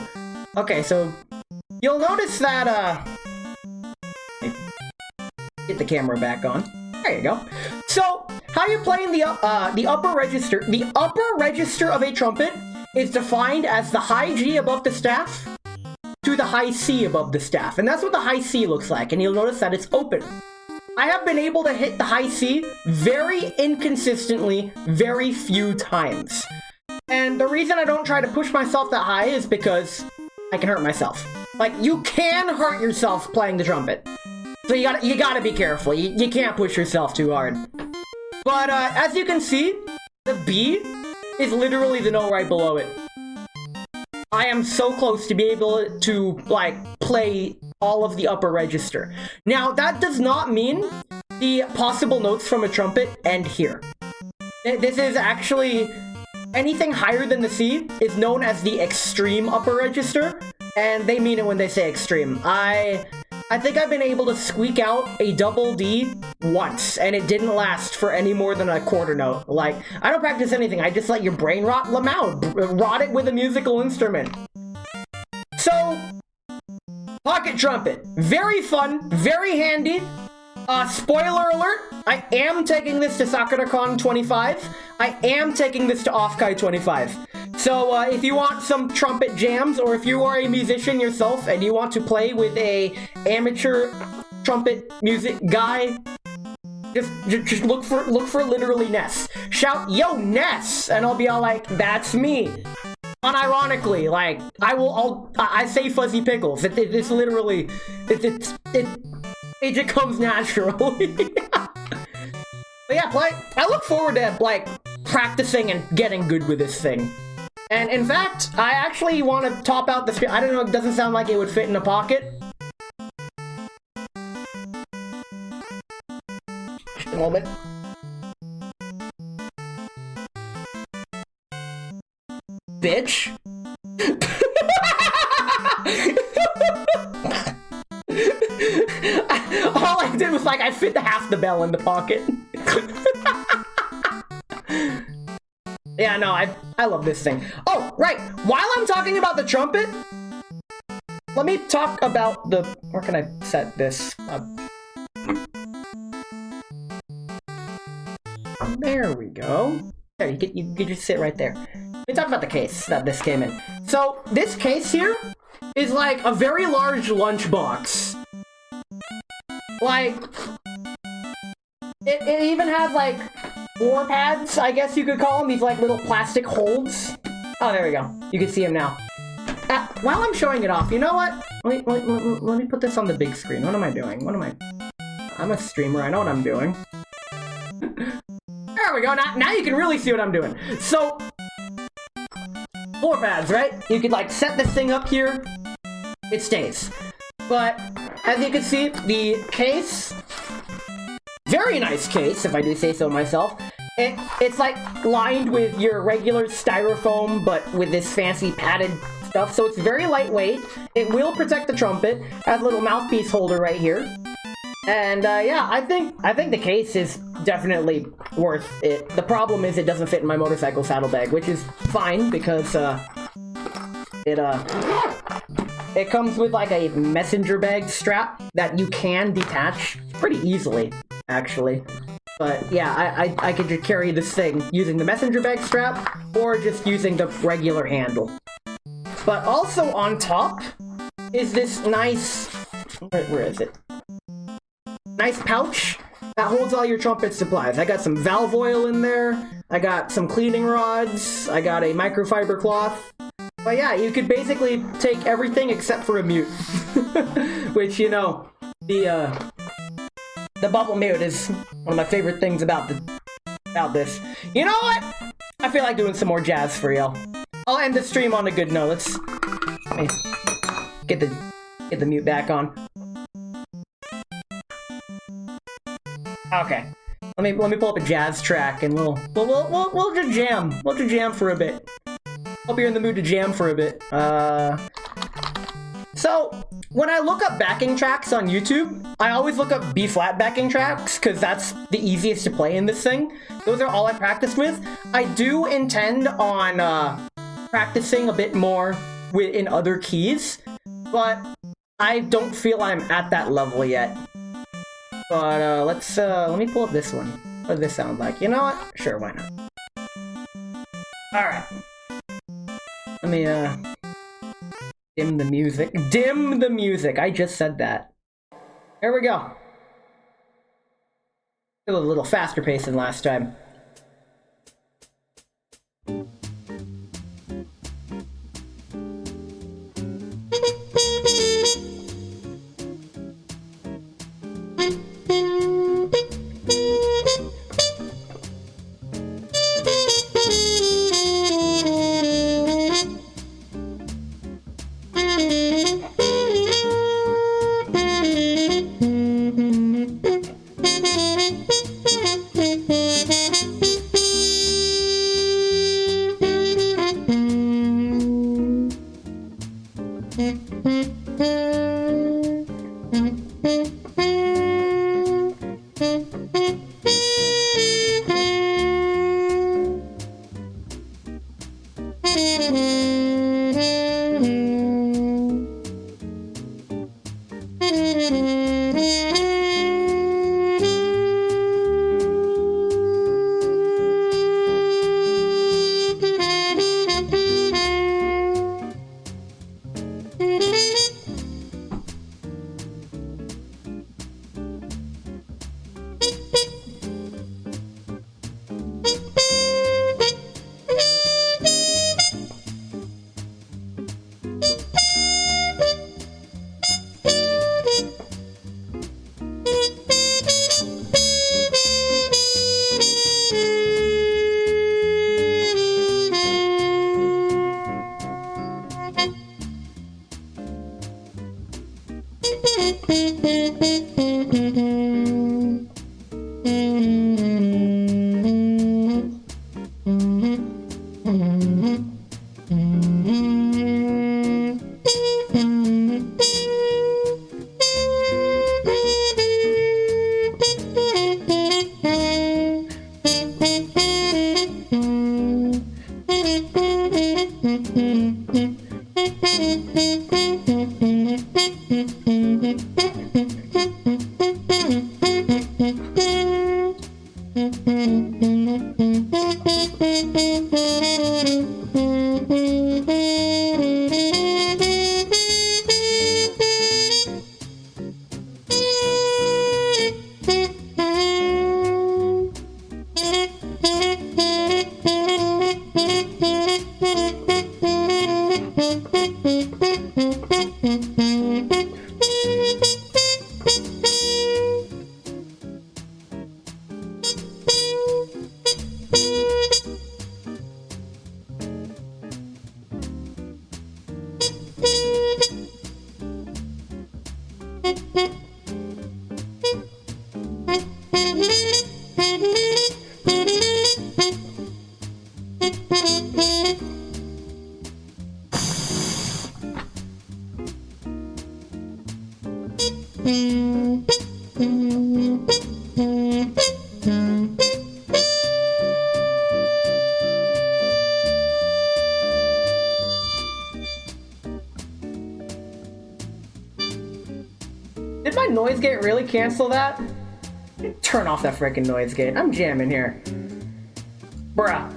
Okay, so you'll notice that, get the camera back on. There you go. So, how you play in the upper register? The upper register of a trumpet is defined as the high G above the staff to the high C above the staff. And that's what the high C looks like. And you'll notice that it's open. I have been able to hit the high C very inconsistently, very few times. And the reason I don't try to push myself that high is because I can hurt myself. Like, you can hurt yourself playing the trumpet. So you gotta be careful. You can't push yourself too hard. But as you can see, the B is literally the note right below it. I am so close to be able to, like, play all of the upper register. Now, that does not mean the possible notes from a trumpet end here. This is actually... anything higher than the C is known as the extreme upper register, and they mean it when they say extreme. I think I've been able to squeak out a double D once, and it didn't last for any more than a quarter note. Like, I don't practice anything, I just let your brain rot it with a musical instrument. So, pocket trumpet. Very fun, very handy. Spoiler alert, I am taking this to SakuraCon 25. I am taking this to Offkai 25. So if you want some trumpet jams, or if you are a musician yourself and you want to play with a amateur trumpet music guy, just look for literally Ness. Shout, "Yo, Ness!" And I'll be all like, "That's me." Unironically, like, I say Fuzzy Pickles. It's literally, it just comes naturally. But yeah, I look forward to, like, practicing and getting good with this thing. And in fact, I actually want to top out the screen. I don't know, it doesn't sound like it would fit in a pocket. Just a moment. Bitch. All I did was, like, I fit half the bell in the pocket. Yeah, no, I love this thing. Oh, right. While I'm talking about the trumpet, let me talk about the... Where can I set this up? There we go. There, you could just sit right there. Let me talk about the case that this came in. So, this case here is like a very large lunchbox. Like, it even has, like, floor pads, I guess you could call them. These, like, little plastic holds. Oh, there we go. You can see them now. While I'm showing it off, you know what? Let me put this on the big screen. What am I doing? I'm a streamer. I know what I'm doing. There we go. Now you can really see what I'm doing. So, floor pads, right? You could, like, set this thing up here. It stays. But, as you can see, the case... Very nice case, if I do say so myself. It's like lined with your regular styrofoam, but with this fancy padded stuff. So it's very lightweight. It will protect the trumpet. Has a little mouthpiece holder right here. And yeah, I think the case is definitely worth it. The problem is it doesn't fit in my motorcycle saddlebag, which is fine because it comes with like a messenger bag strap that you can detach pretty easily, actually. But yeah, I could just carry this thing using the messenger bag strap or just using the regular handle. But also on top is this nice, where is it? Nice pouch that holds all your trumpet supplies. I got some valve oil in there. I got some cleaning rods. I got a microfiber cloth. But yeah, you could basically take everything except for a mute. Which, you know, the bubble mute is one of my favorite things about this. You know what? I feel like doing some more jazz for y'all. I'll end the stream on a good note. Let me get the mute back on. Okay. Let me pull up a jazz track and we'll just jam. We'll just jam for a bit. Hope you're in the mood to jam for a bit. So, when I look up backing tracks on YouTube, I always look up B-flat backing tracks, because that's the easiest to play in this thing. Those are all I practice with. I do intend on practicing a bit more in other keys, but I don't feel I'm at that level yet. But let me pull up this one. What does this sound like? You know what? Sure, why not? Alright. Let me, dim the music. Dim the music! I just said that. There we go. A little faster pace than last time. Did my noise gate really cancel that? Turn off that freaking noise gate. I'm jamming here. Bruh.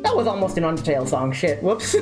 That was almost an Undertale song. Shit. Whoops.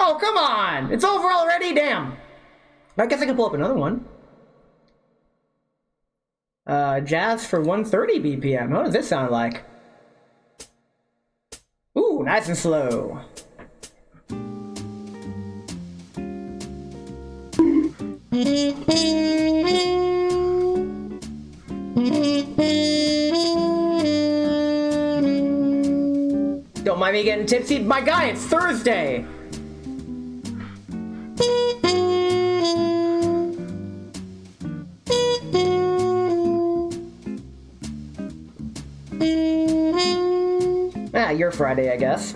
Oh, come on! It's over already? Damn! I guess I can pull up another one. Jazz for 130 BPM. What does this sound like? Ooh, nice and slow. Don't mind me getting tipsy. My guy, it's Thursday! Ah, your Friday, I guess.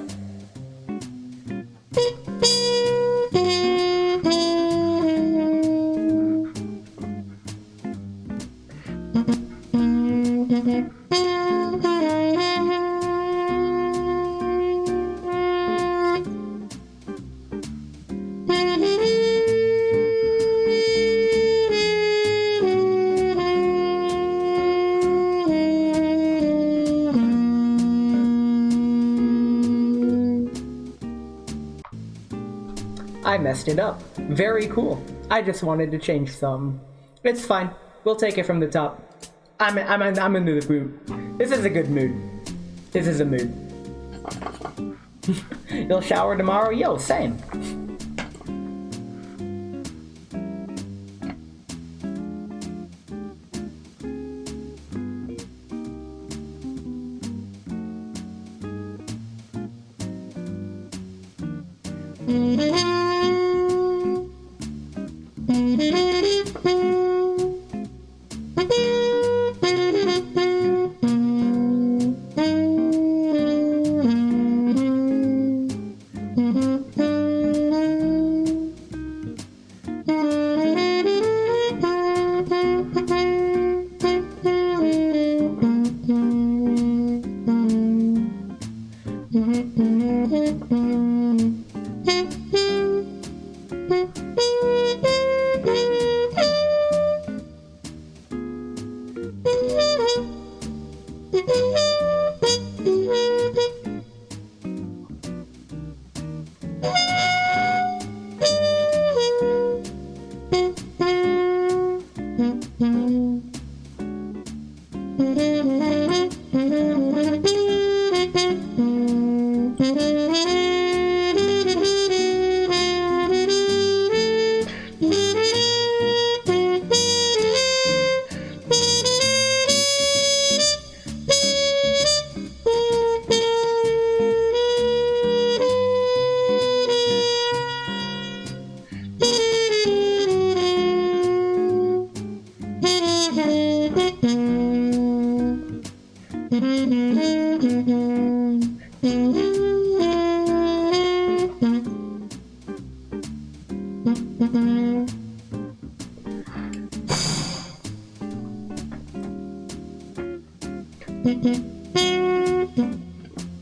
I messed it up. Very cool. I just wanted to change some. It's fine. We'll take it from the top. I'm in the mood. This is a good mood. This is a mood. You'll shower tomorrow? Yo, same.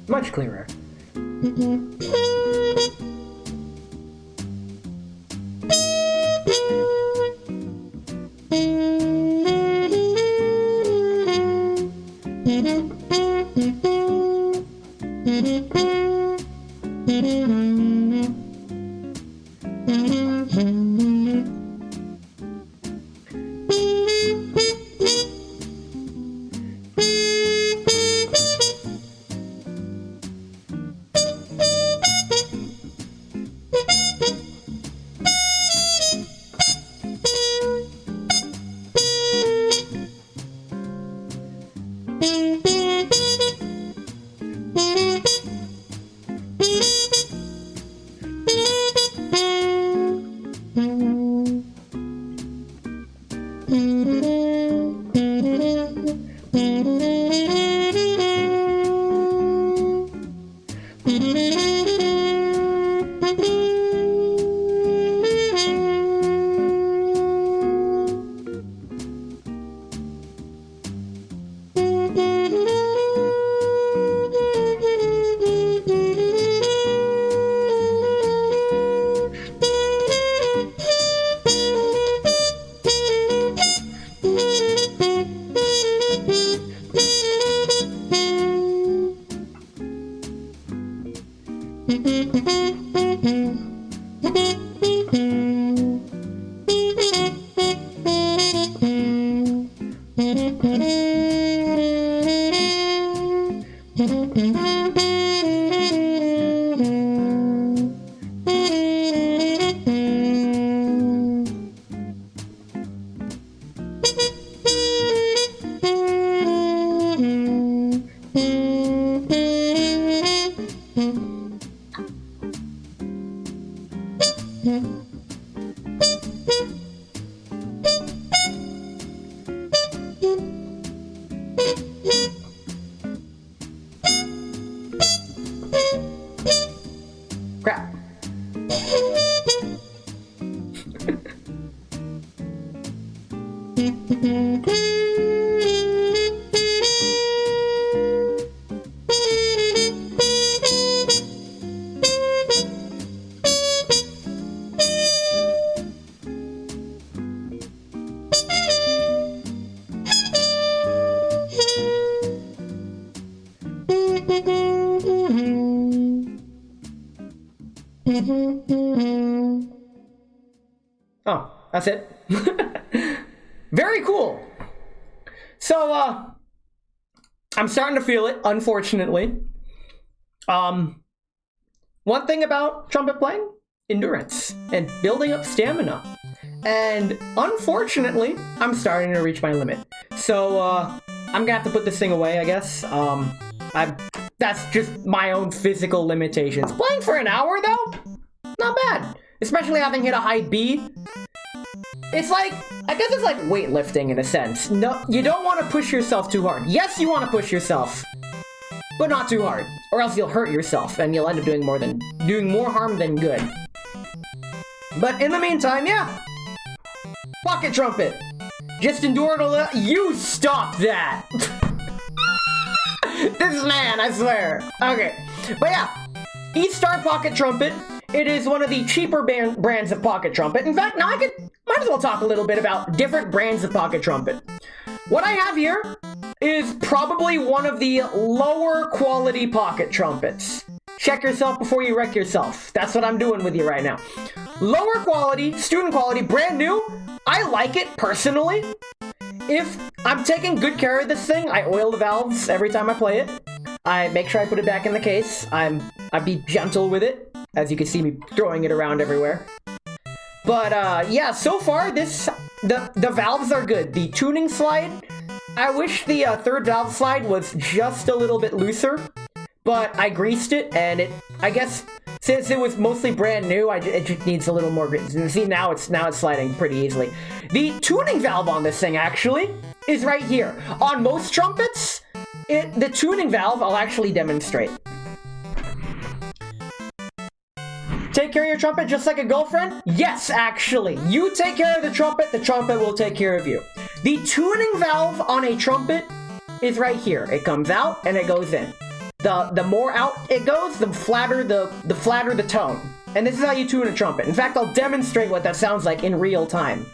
Much clearer. Crap. Oh, that's it. Very cool. So, I'm starting to feel it, unfortunately. One thing about trumpet playing, endurance and building up stamina. And unfortunately, I'm starting to reach my limit. So, I'm gonna have to put this thing away, I guess. That's just my own physical limitations. Playing for an hour, though? not bad. Especially having hit a high B. It's like, I guess it's like weightlifting in a sense. No, you don't want to push yourself too hard. Yes, you want to push yourself, but not too hard, or else you'll hurt yourself and you'll end up doing more harm than good. But in the meantime, yeah, pocket trumpet. Just endure it a little. You stop that. This man, I swear. Okay, but yeah, Eastar pocket trumpet. It is one of the cheaper brands of pocket trumpet. In fact, now might as well talk a little bit about different brands of pocket trumpet. What I have here is probably one of the lower quality pocket trumpets. Check yourself before you wreck yourself. That's what I'm doing with you right now. Lower quality, student quality, brand new. I like it personally. If I'm taking good care of this thing, I oil the valves every time I play it. I make sure I put it back in the case. I'd be gentle with it. As you can see me throwing it around everywhere. But yeah, so far the valves are good. The tuning slide, I wish the third valve slide was just a little bit looser, but I greased it, and I guess since it was mostly brand new, it just needs a little more grease. And see, now it's sliding pretty easily. The tuning valve on this thing actually is right here. On most trumpets, the tuning valve, I'll actually demonstrate. Take care of your trumpet just like a girlfriend? Yes, actually. You take care of the trumpet will take care of you. The tuning valve on a trumpet is right here. It comes out and it goes in. The more out it goes, the flatter the tone. And this is how you tune a trumpet. In fact, I'll demonstrate what that sounds like in real time.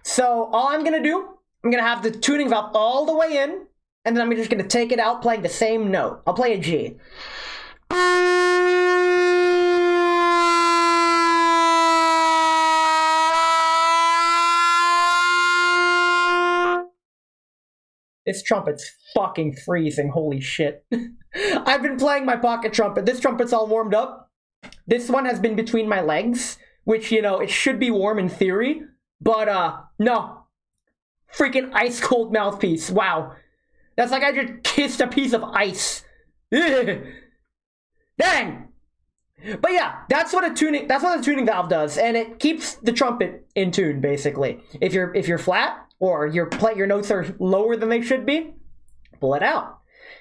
So all I'm gonna do, I'm gonna have the tuning valve all the way in, and then I'm just gonna take it out playing the same note. I'll play a G. This trumpet's fucking freezing, holy shit. I've been playing my pocket trumpet. This trumpet's all warmed up. This one has been between my legs, which, you know, it should be warm in theory, but, no. Freaking ice cold mouthpiece, wow. That's like I just kissed a piece of ice. Ugh. Dang! But yeah, that's what the tuning valve does, and it keeps the trumpet in tune, basically. If you're flat, or your notes are lower than they should be, pull it out.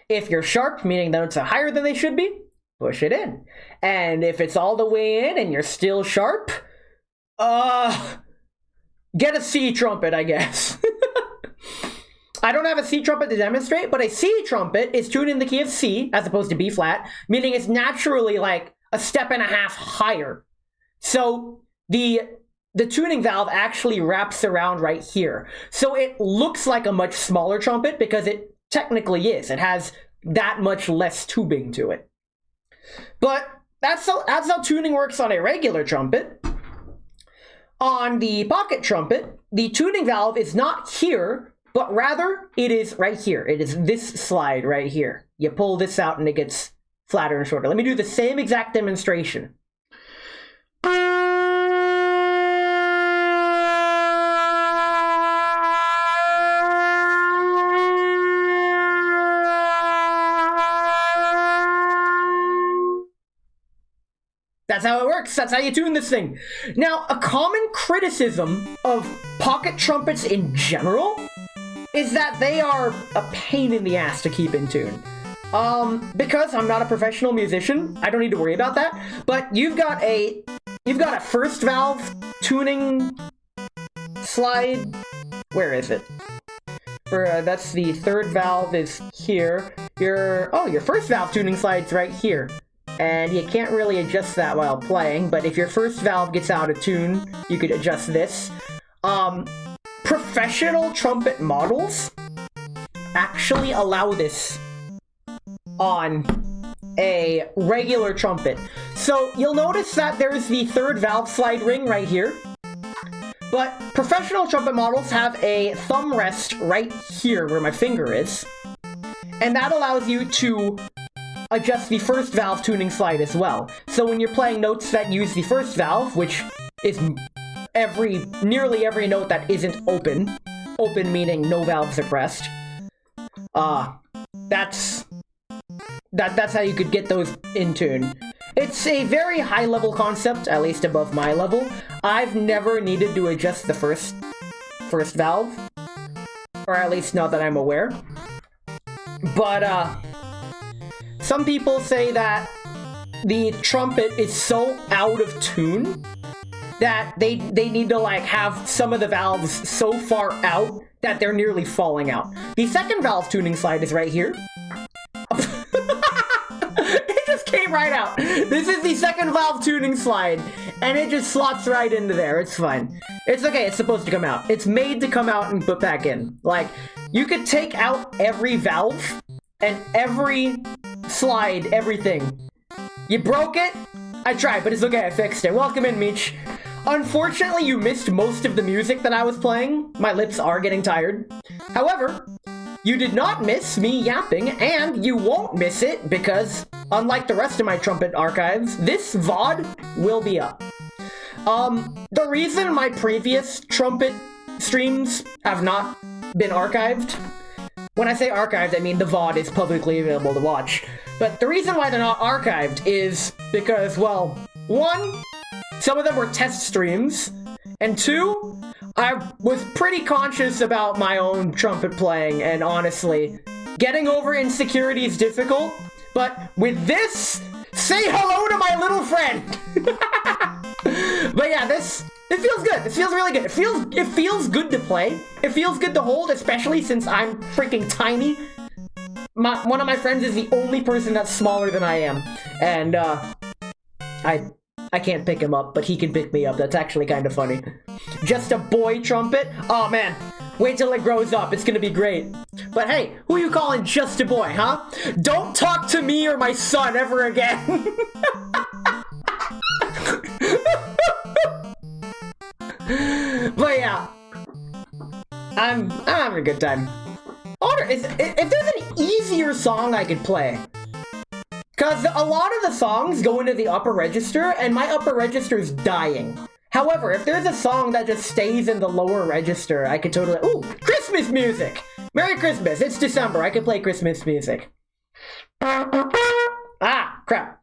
If you're sharp, meaning the notes are higher than they should be, push it in. And if it's all the way in and you're still sharp, get a C trumpet, I guess. I don't have a C trumpet to demonstrate, but a C trumpet is tuned in the key of C as opposed to B flat, meaning it's naturally like a step and a half higher. So the tuning valve actually wraps around right here. So it looks like a much smaller trumpet because it technically is. It has that much less tubing to it. But that's how tuning works on a regular trumpet. On the pocket trumpet, the tuning valve is not here, but rather it is right here. It is this slide right here. You pull this out and it gets flatter and shorter. Let me do the same exact demonstration. That's how it works. That's how you tune this thing. Now, a common criticism of pocket trumpets in general is that they are a pain in the ass to keep in tune. Because I'm not a professional musician, I don't need to worry about that. But you've got a first valve tuning slide. Where is it? That's the third valve is here. Your first valve tuning slide's right here. And you can't really adjust that while playing, but if your first valve gets out of tune, you could adjust this. Professional trumpet models actually allow this on a regular trumpet. So you'll notice that there's the third valve slide ring right here. But professional trumpet models have a thumb rest right here where my finger is. And that allows you to adjust the first valve tuning slide as well. So when you're playing notes that use the first valve, which is nearly every note that isn't open meaning no valves are pressed, that's how you could get those in tune. it's a very high-level concept, at least above my level. I've never needed to adjust the first valve, or at least not that I'm aware. But, some people say that the trumpet is so out of tune that they need to, like, have some of the valves so far out that they're nearly falling out. The second valve tuning slide is right here. It just came right out. This is the second valve tuning slide, and it just slots right into there. It's fine. It's okay. It's supposed to come out. It's made to come out and put back in. Like, you could take out every valve and every slide, everything. You broke it? I tried, but it's okay. I fixed it. Welcome in, Meech. Unfortunately, you missed most of the music that I was playing. My lips are getting tired. However, you did not miss me yapping, and you won't miss it because, unlike the rest of my Trumpet archives, this VOD will be up. The reason my previous Trumpet streams have not been archived, when I say archived, I mean the VOD is publicly available to watch. But the reason why they're not archived is because, well, one, some of them were test streams, and two, I was pretty conscious about my own Trumpet playing, and honestly, getting over insecurity is difficult, but with this, say hello to my little friend! But yeah, it feels good. It feels really good. It feels good to play. It feels good to hold, especially since I'm freaking tiny. One of my friends is the only person that's smaller than I am, and I can't pick him up, but he can pick me up. That's actually kind of funny. Just a boy Trumpet? Oh man, wait till it grows up. It's gonna be great. But hey, who you calling just a boy, huh? Don't talk to me or my son ever again. But yeah, I'm having a good time. I wonder if there's an easier song I could play. Because a lot of the songs go into the upper register, and my upper register is dying. However, if there's a song that just stays in the lower register, I could totally... Ooh, Christmas music! Merry Christmas! It's December, I could play Christmas music. Ah, crap.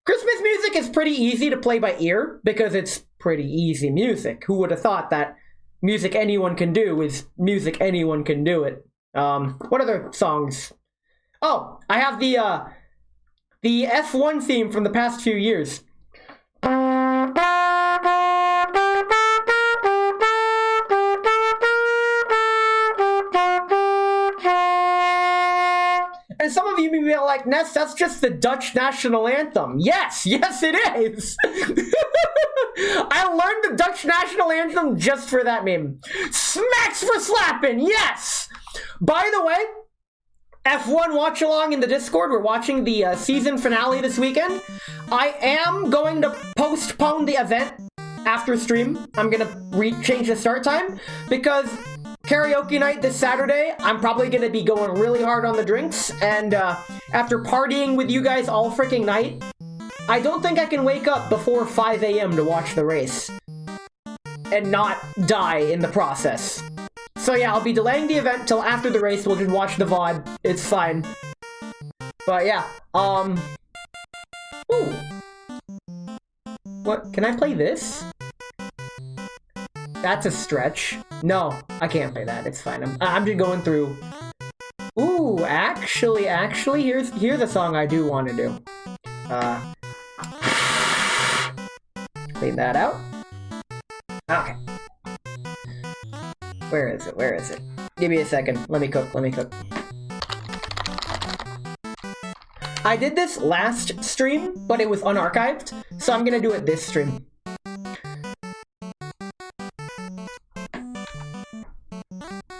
Christmas music is pretty easy to play by ear, because it's pretty easy music. Who would have thought that music anyone can do is music anyone can do it? What other songs? Oh, I have the F1 theme from the past few years. And some of you may be like, Ness, that's just the Dutch national anthem. Yes, yes it is. I learned the Dutch national anthem just for that meme. Smacks for slapping, yes! By the way, F1 watch along in the Discord. We're watching the season finale this weekend. I am going to postpone the event after stream. I'm gonna change the start time because karaoke night this Saturday, I'm probably gonna be going really hard on the drinks, and after partying with you guys all freaking night, I don't think I can wake up before 5 a.m. to watch the race and not die in the process. So yeah, I'll be delaying the event till after the race. We'll just watch the VOD. It's fine. But yeah, ooh. What, can I play this? That's a stretch. No, I can't play that. It's fine. I'm just going through. Ooh, actually, here's a song I do want to do. Clean that out. Okay. Where is it? Give me a second. Let me cook. I did this last stream, but it was unarchived, so I'm gonna do it this stream.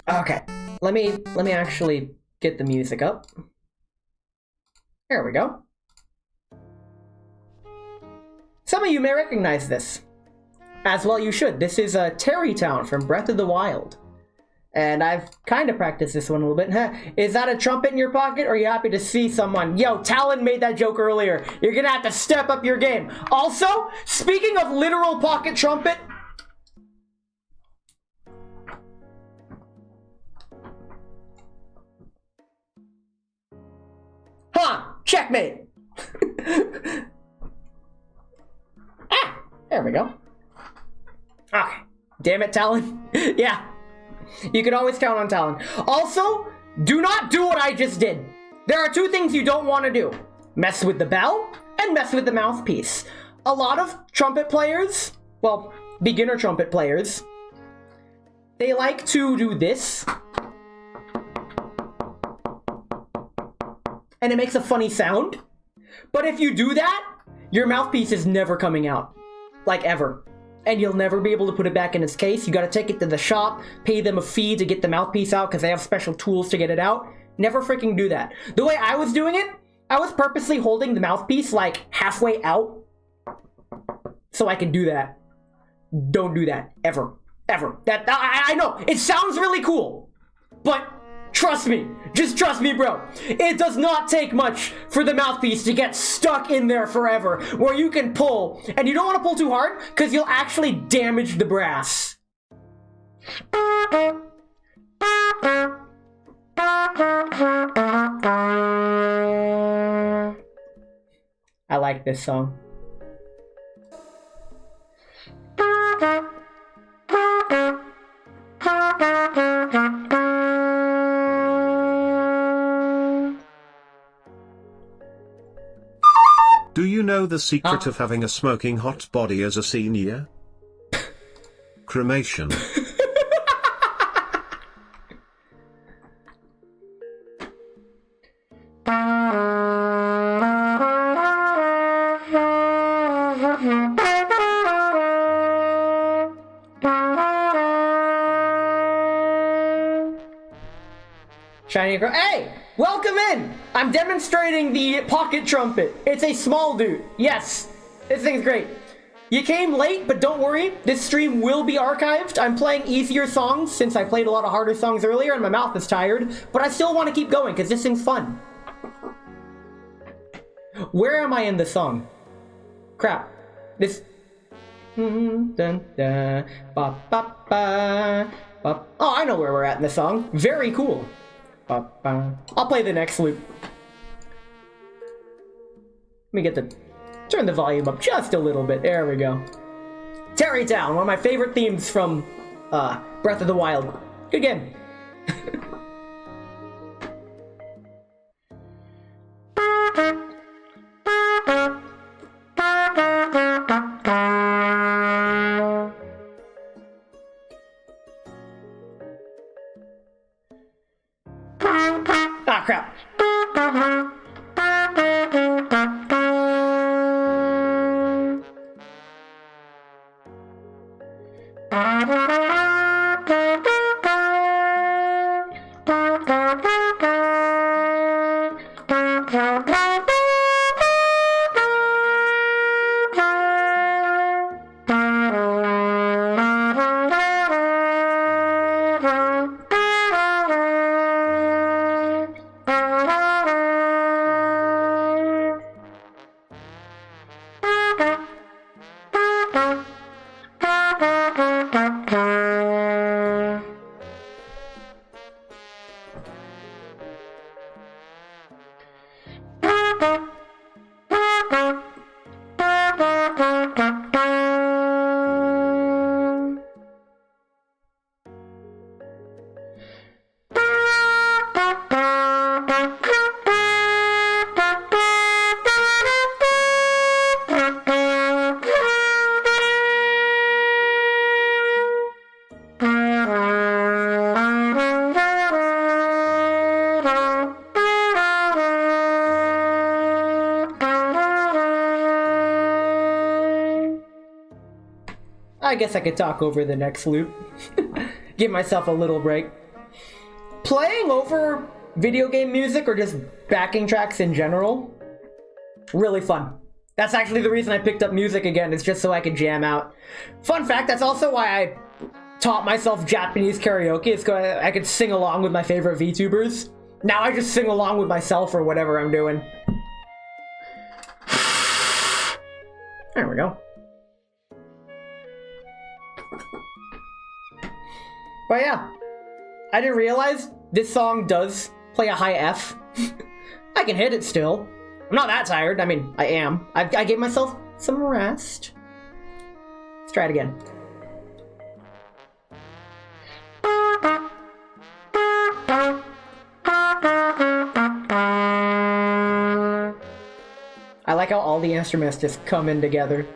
Okay, let me actually get the music up. There we go. Some of you may recognize this. As well you should. This is Terrytown from Breath of the Wild. And I've kind of practiced this one a little bit. Is that a trumpet in your pocket, or are you happy to see someone? Yo, Talon made that joke earlier. You're gonna have to step up your game. Also, speaking of literal pocket trumpet, Checkmate! There we go. Okay. Damn it, Talon. Yeah. You can always count on Talon. Also, do not do what I just did. There are two things you don't want to do. Mess with the bell and mess with the mouthpiece. A lot of trumpet players, well, beginner trumpet players, they like to do this. And it makes a funny sound. But if you do that, your mouthpiece is never coming out. Like, ever. And you'll never be able to put it back in its case. You gotta take it to the shop, pay them a fee to get the mouthpiece out because they have special tools to get it out. Never freaking do that. The way I was doing it, I was purposely holding the mouthpiece like halfway out so I can do that. Don't do that. Ever. Ever. That I know, it sounds really cool, but trust me. Just trust me, bro. It does not take much for the mouthpiece to get stuck in there forever, where you can pull, and you don't want to pull too hard, because you'll actually damage the brass. I like this song. Do you know the secret of having a smoking hot body as a senior? Cremation. Shiny girl. Hey! Welcome in! I'm demonstrating the pocket trumpet. It's a small dude. Yes. This thing's great. You came late, but don't worry. This stream will be archived. I'm playing easier songs since I played a lot of harder songs earlier and my mouth is tired. But I still want to keep going because this thing's fun. Where am I in the song? Crap. This... Dun, dun, ba, ba, ba, ba. Oh, I know where we're at in the song. Very cool. I'll play the next loop. Let me turn the volume up just a little bit. There we go. Terrytown, one of my favorite themes from Breath of the Wild. Good game. Ah, crap. I guess I could talk over the next loop. Give myself a little break. Playing over video game music or just backing tracks in general, really fun. That's actually the reason I picked up music again, is just so I could jam out. Fun fact, that's also why I taught myself Japanese karaoke. It's because I could sing along with my favorite VTubers. Now I just sing along with myself or whatever I'm doing. There we go. But yeah, I didn't realize this song does play a high F. I can hit it still. I'm not that tired. I mean, I am. I gave myself some rest. Let's try it again. I like how all the instruments just come in together.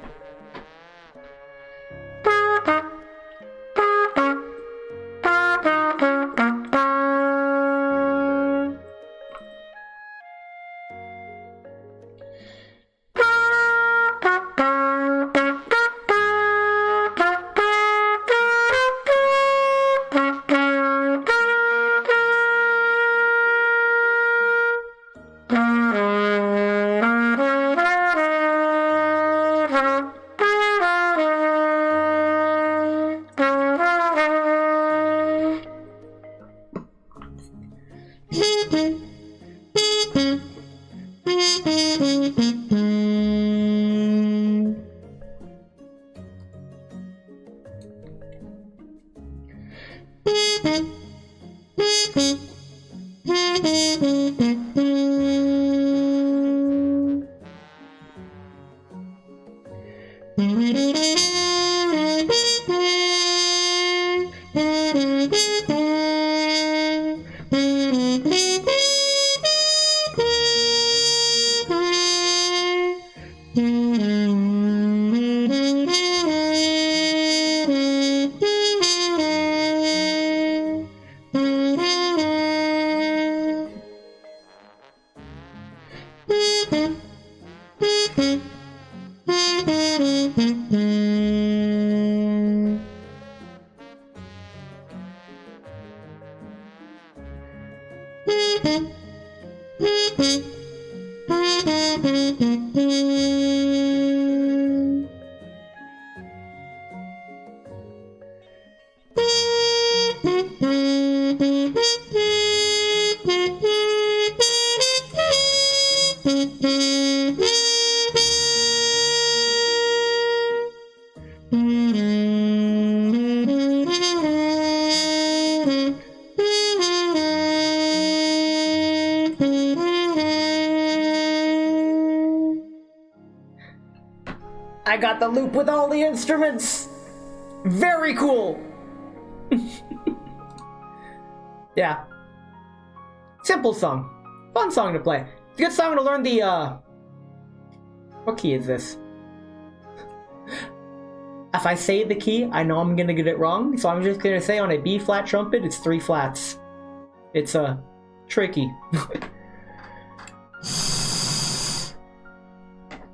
I got the loop with all the instruments! Very cool! Yeah. Simple song. Fun song to play. It's a good song to learn the, What key is this? If I say the key, I know I'm gonna get it wrong, so I'm just gonna say on a B flat trumpet, it's 3 flats. It's, tricky.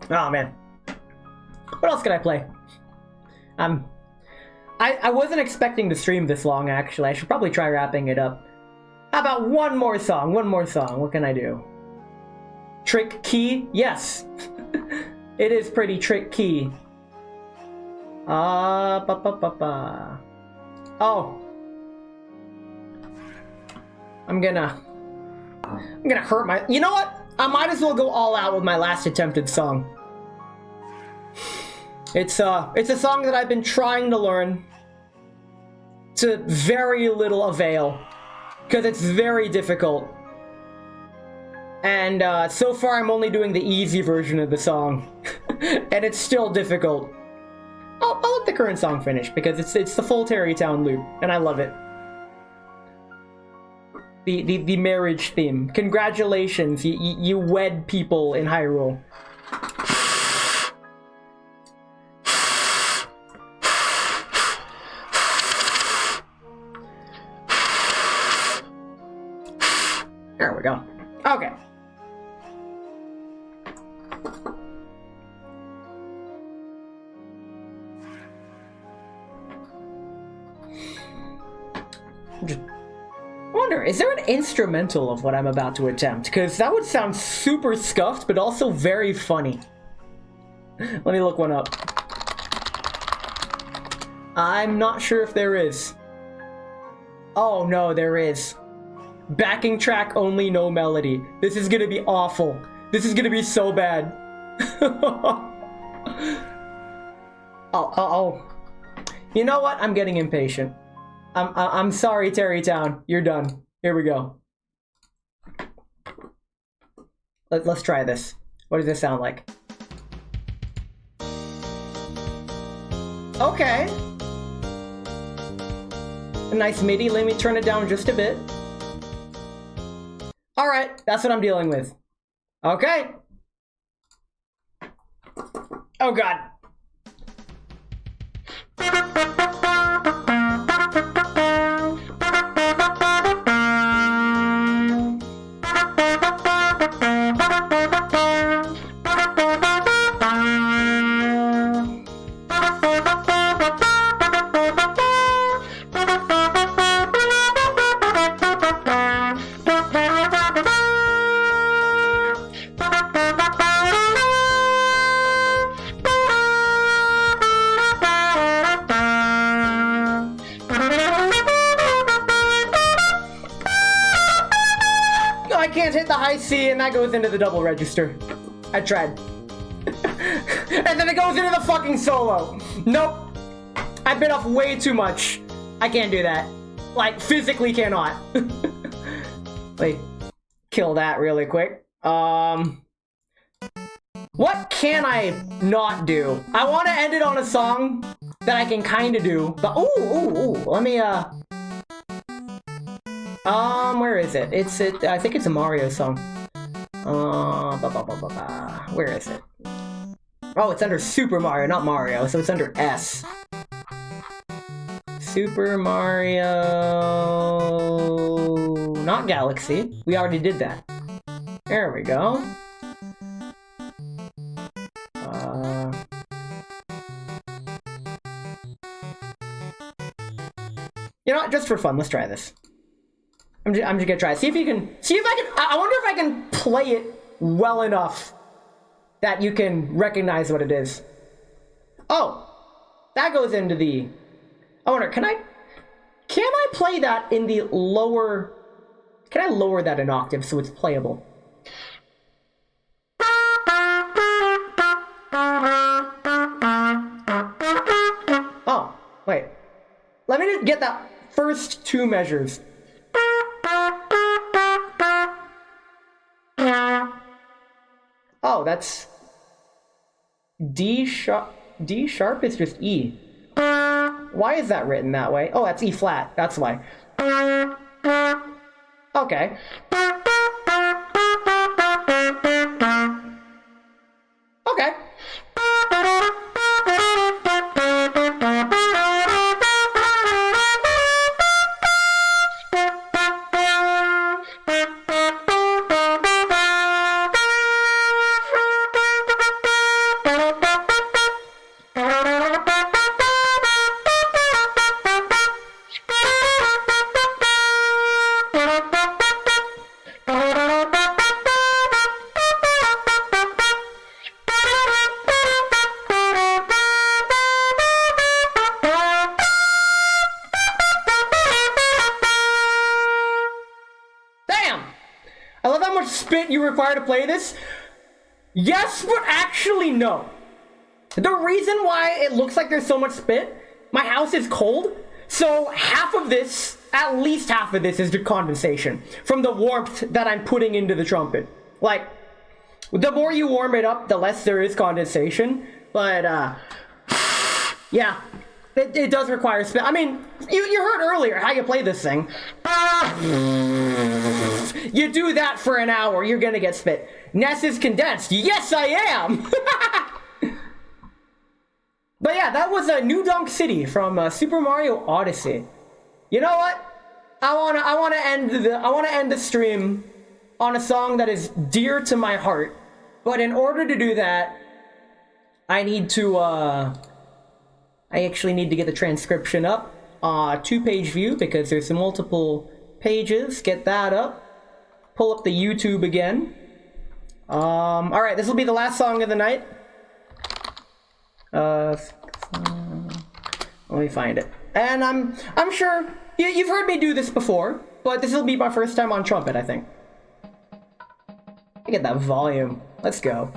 Oh, man. What else can I play? I wasn't expecting to stream this long, actually. I should probably try wrapping it up. How about one more song? One more song. What can I do? Trick key? Yes. It is pretty trick key. Oh. I'm gonna hurt my... You know what? I might as well go all out with my last attempted song. It's a song that I've been trying to learn to very little avail, because it's very difficult. And so far I'm only doing the easy version of the song, and it's still difficult. I'll let the current song finish, because it's the full Terrytown loop, and I love it. The marriage theme. Congratulations, you wed people in Hyrule. There we go. Okay. I wonder, is there an instrumental of what I'm about to attempt? Because that would sound super scuffed, but also very funny. Let me look one up. I'm not sure if there is. Oh no, there is. Backing track only, no melody. This is gonna be awful. This is gonna be so bad. Oh. You know what? I'm getting impatient. I'm sorry, Terrytown. You're done. Here we go. Let's try this. What does this sound like? Okay. A nice MIDI. Let me turn it down just a bit. Alright, that's what I'm dealing with. Okay. Oh god. C, and that goes into the double register. I tried. And then it goes into the fucking solo. Nope. I bit off way too much. I can't do that. Like, physically cannot. Wait. Kill that really quick. What can I not do? I want to end it on a song that I can kind of do. But, ooh. Let me, where is it? I think it's a Mario song. Where is it? Oh, it's under Super Mario, not Mario, so it's under S. Super Mario... Not Galaxy. We already did that. There we go. You know what? Just for fun, let's try this. I'm just gonna try. See if I can. I wonder if I can play it well enough that you can recognize what it is. Oh, that goes into the. I wonder. Can I play that in the lower? Can I lower that an octave so it's playable? Oh, wait. Let me just get that first two measures. Oh, that's D sharp. D sharp is just E. Why is that written that way? Oh, that's E flat. That's why. Okay. Okay. Required to play this? Yes, but actually no. The reason why it looks like there's so much spit, my house is cold, so half of this, at least half of this, is the condensation from the warmth that I'm putting into the trumpet. Like, the more you warm it up, the less there is condensation, but yeah, it does require spit. I mean, you heard earlier how you play this thing. You do that for an hour, you're gonna get spit. Ness is condensed. Yes, I am! But yeah, that was a New Donk City from Super Mario Odyssey. You know what? I wanna end the stream on a song that is dear to my heart. But in order to do that, I need to I actually need to get the transcription up. 2-page view because there's multiple pages. Get that up. Pull up the YouTube again. Alright, this will be the last song of the night. Let me find it. And I'm sure you've heard me do this before, but this will be my first time on Trumpet, I think. Get that volume. Let's go.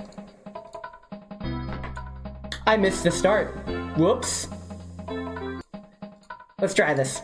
I missed the start. Whoops. Let's try this.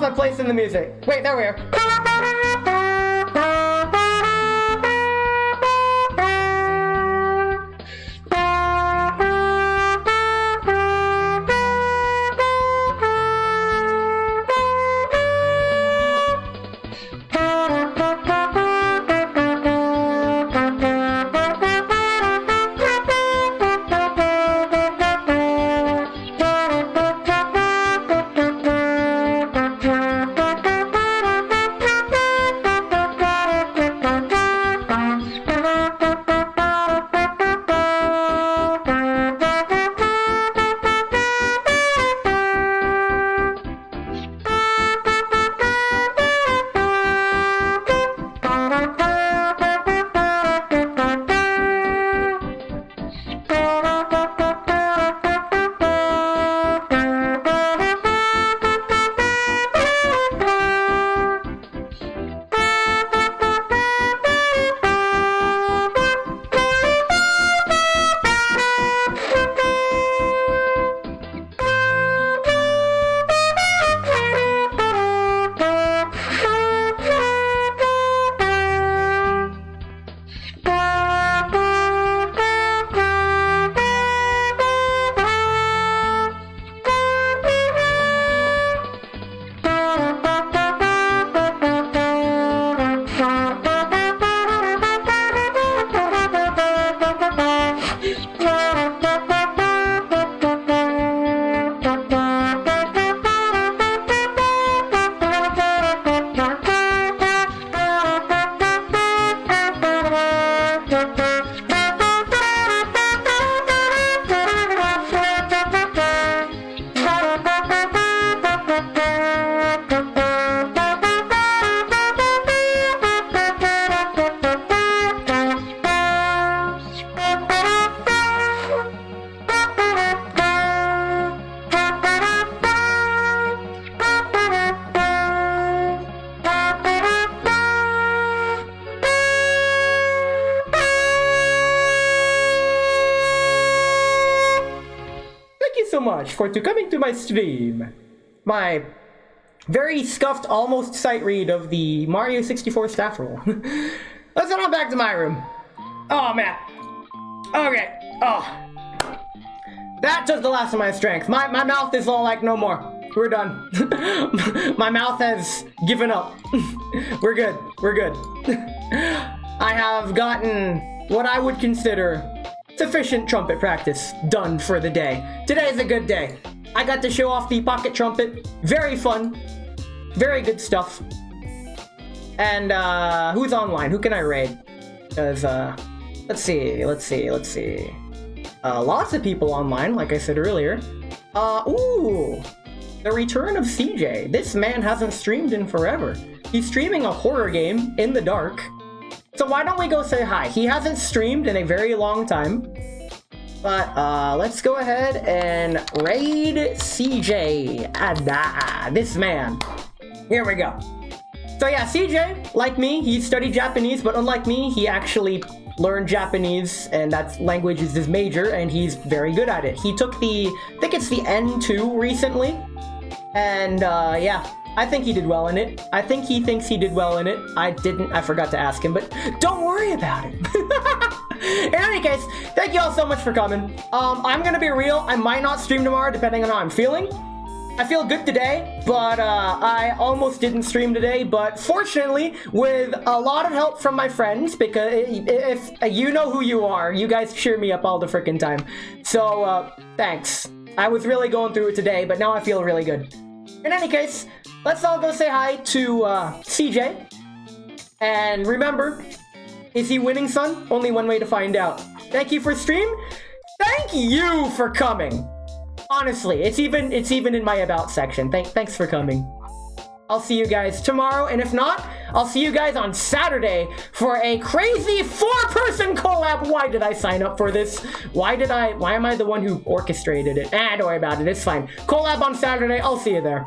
lost my place in the music. Wait, there we are. So much for coming to my stream. My very scuffed almost sight read of the Mario 64 staff roll. Let's head on back to my room. Oh man. Okay. Oh. That took the last of my strength. My mouth is all like, no more. We're done. My mouth has given up. We're good. We're good. I have gotten what I would consider sufficient trumpet practice done for the day. Today's a good day. I got to show off the pocket trumpet. Very fun. Very good stuff. And who's online? Who can I raid? Because let's see. Lots of people online, like I said earlier. Ooh, the return of CJ. This man hasn't streamed in forever. He's streaming a horror game in the dark. So why don't we go say hi? He hasn't streamed in a very long time. But let's go ahead and raid CJ. This man. Here we go. So yeah, CJ, like me, he studied Japanese, but unlike me, he actually learned Japanese, and that language is his major, and he's very good at it. He took I think it's the N2 recently, and yeah, I think he did well in it. I think he thinks he did well in it. I forgot to ask him, but don't worry about it. In any case, thank you all so much for coming. I'm gonna be real, I might not stream tomorrow depending on how I'm feeling. I feel good today, but I almost didn't stream today, but fortunately, with a lot of help from my friends, because if you know who you are, you guys cheer me up all the frickin' time. So, thanks. I was really going through it today, but now I feel really good. In any case, let's all go say hi to CJ. And remember, is he winning, son? Only one way to find out. Thank you for stream. Thank you for coming. Honestly, it's even in my about section. Thanks for coming. I'll see you guys tomorrow, and if not, I'll see you guys on Saturday for a crazy 4-person collab. Why did I sign up for this? Why am I the one who orchestrated it? Don't worry about it, it's fine. Collab on Saturday, I'll see you there.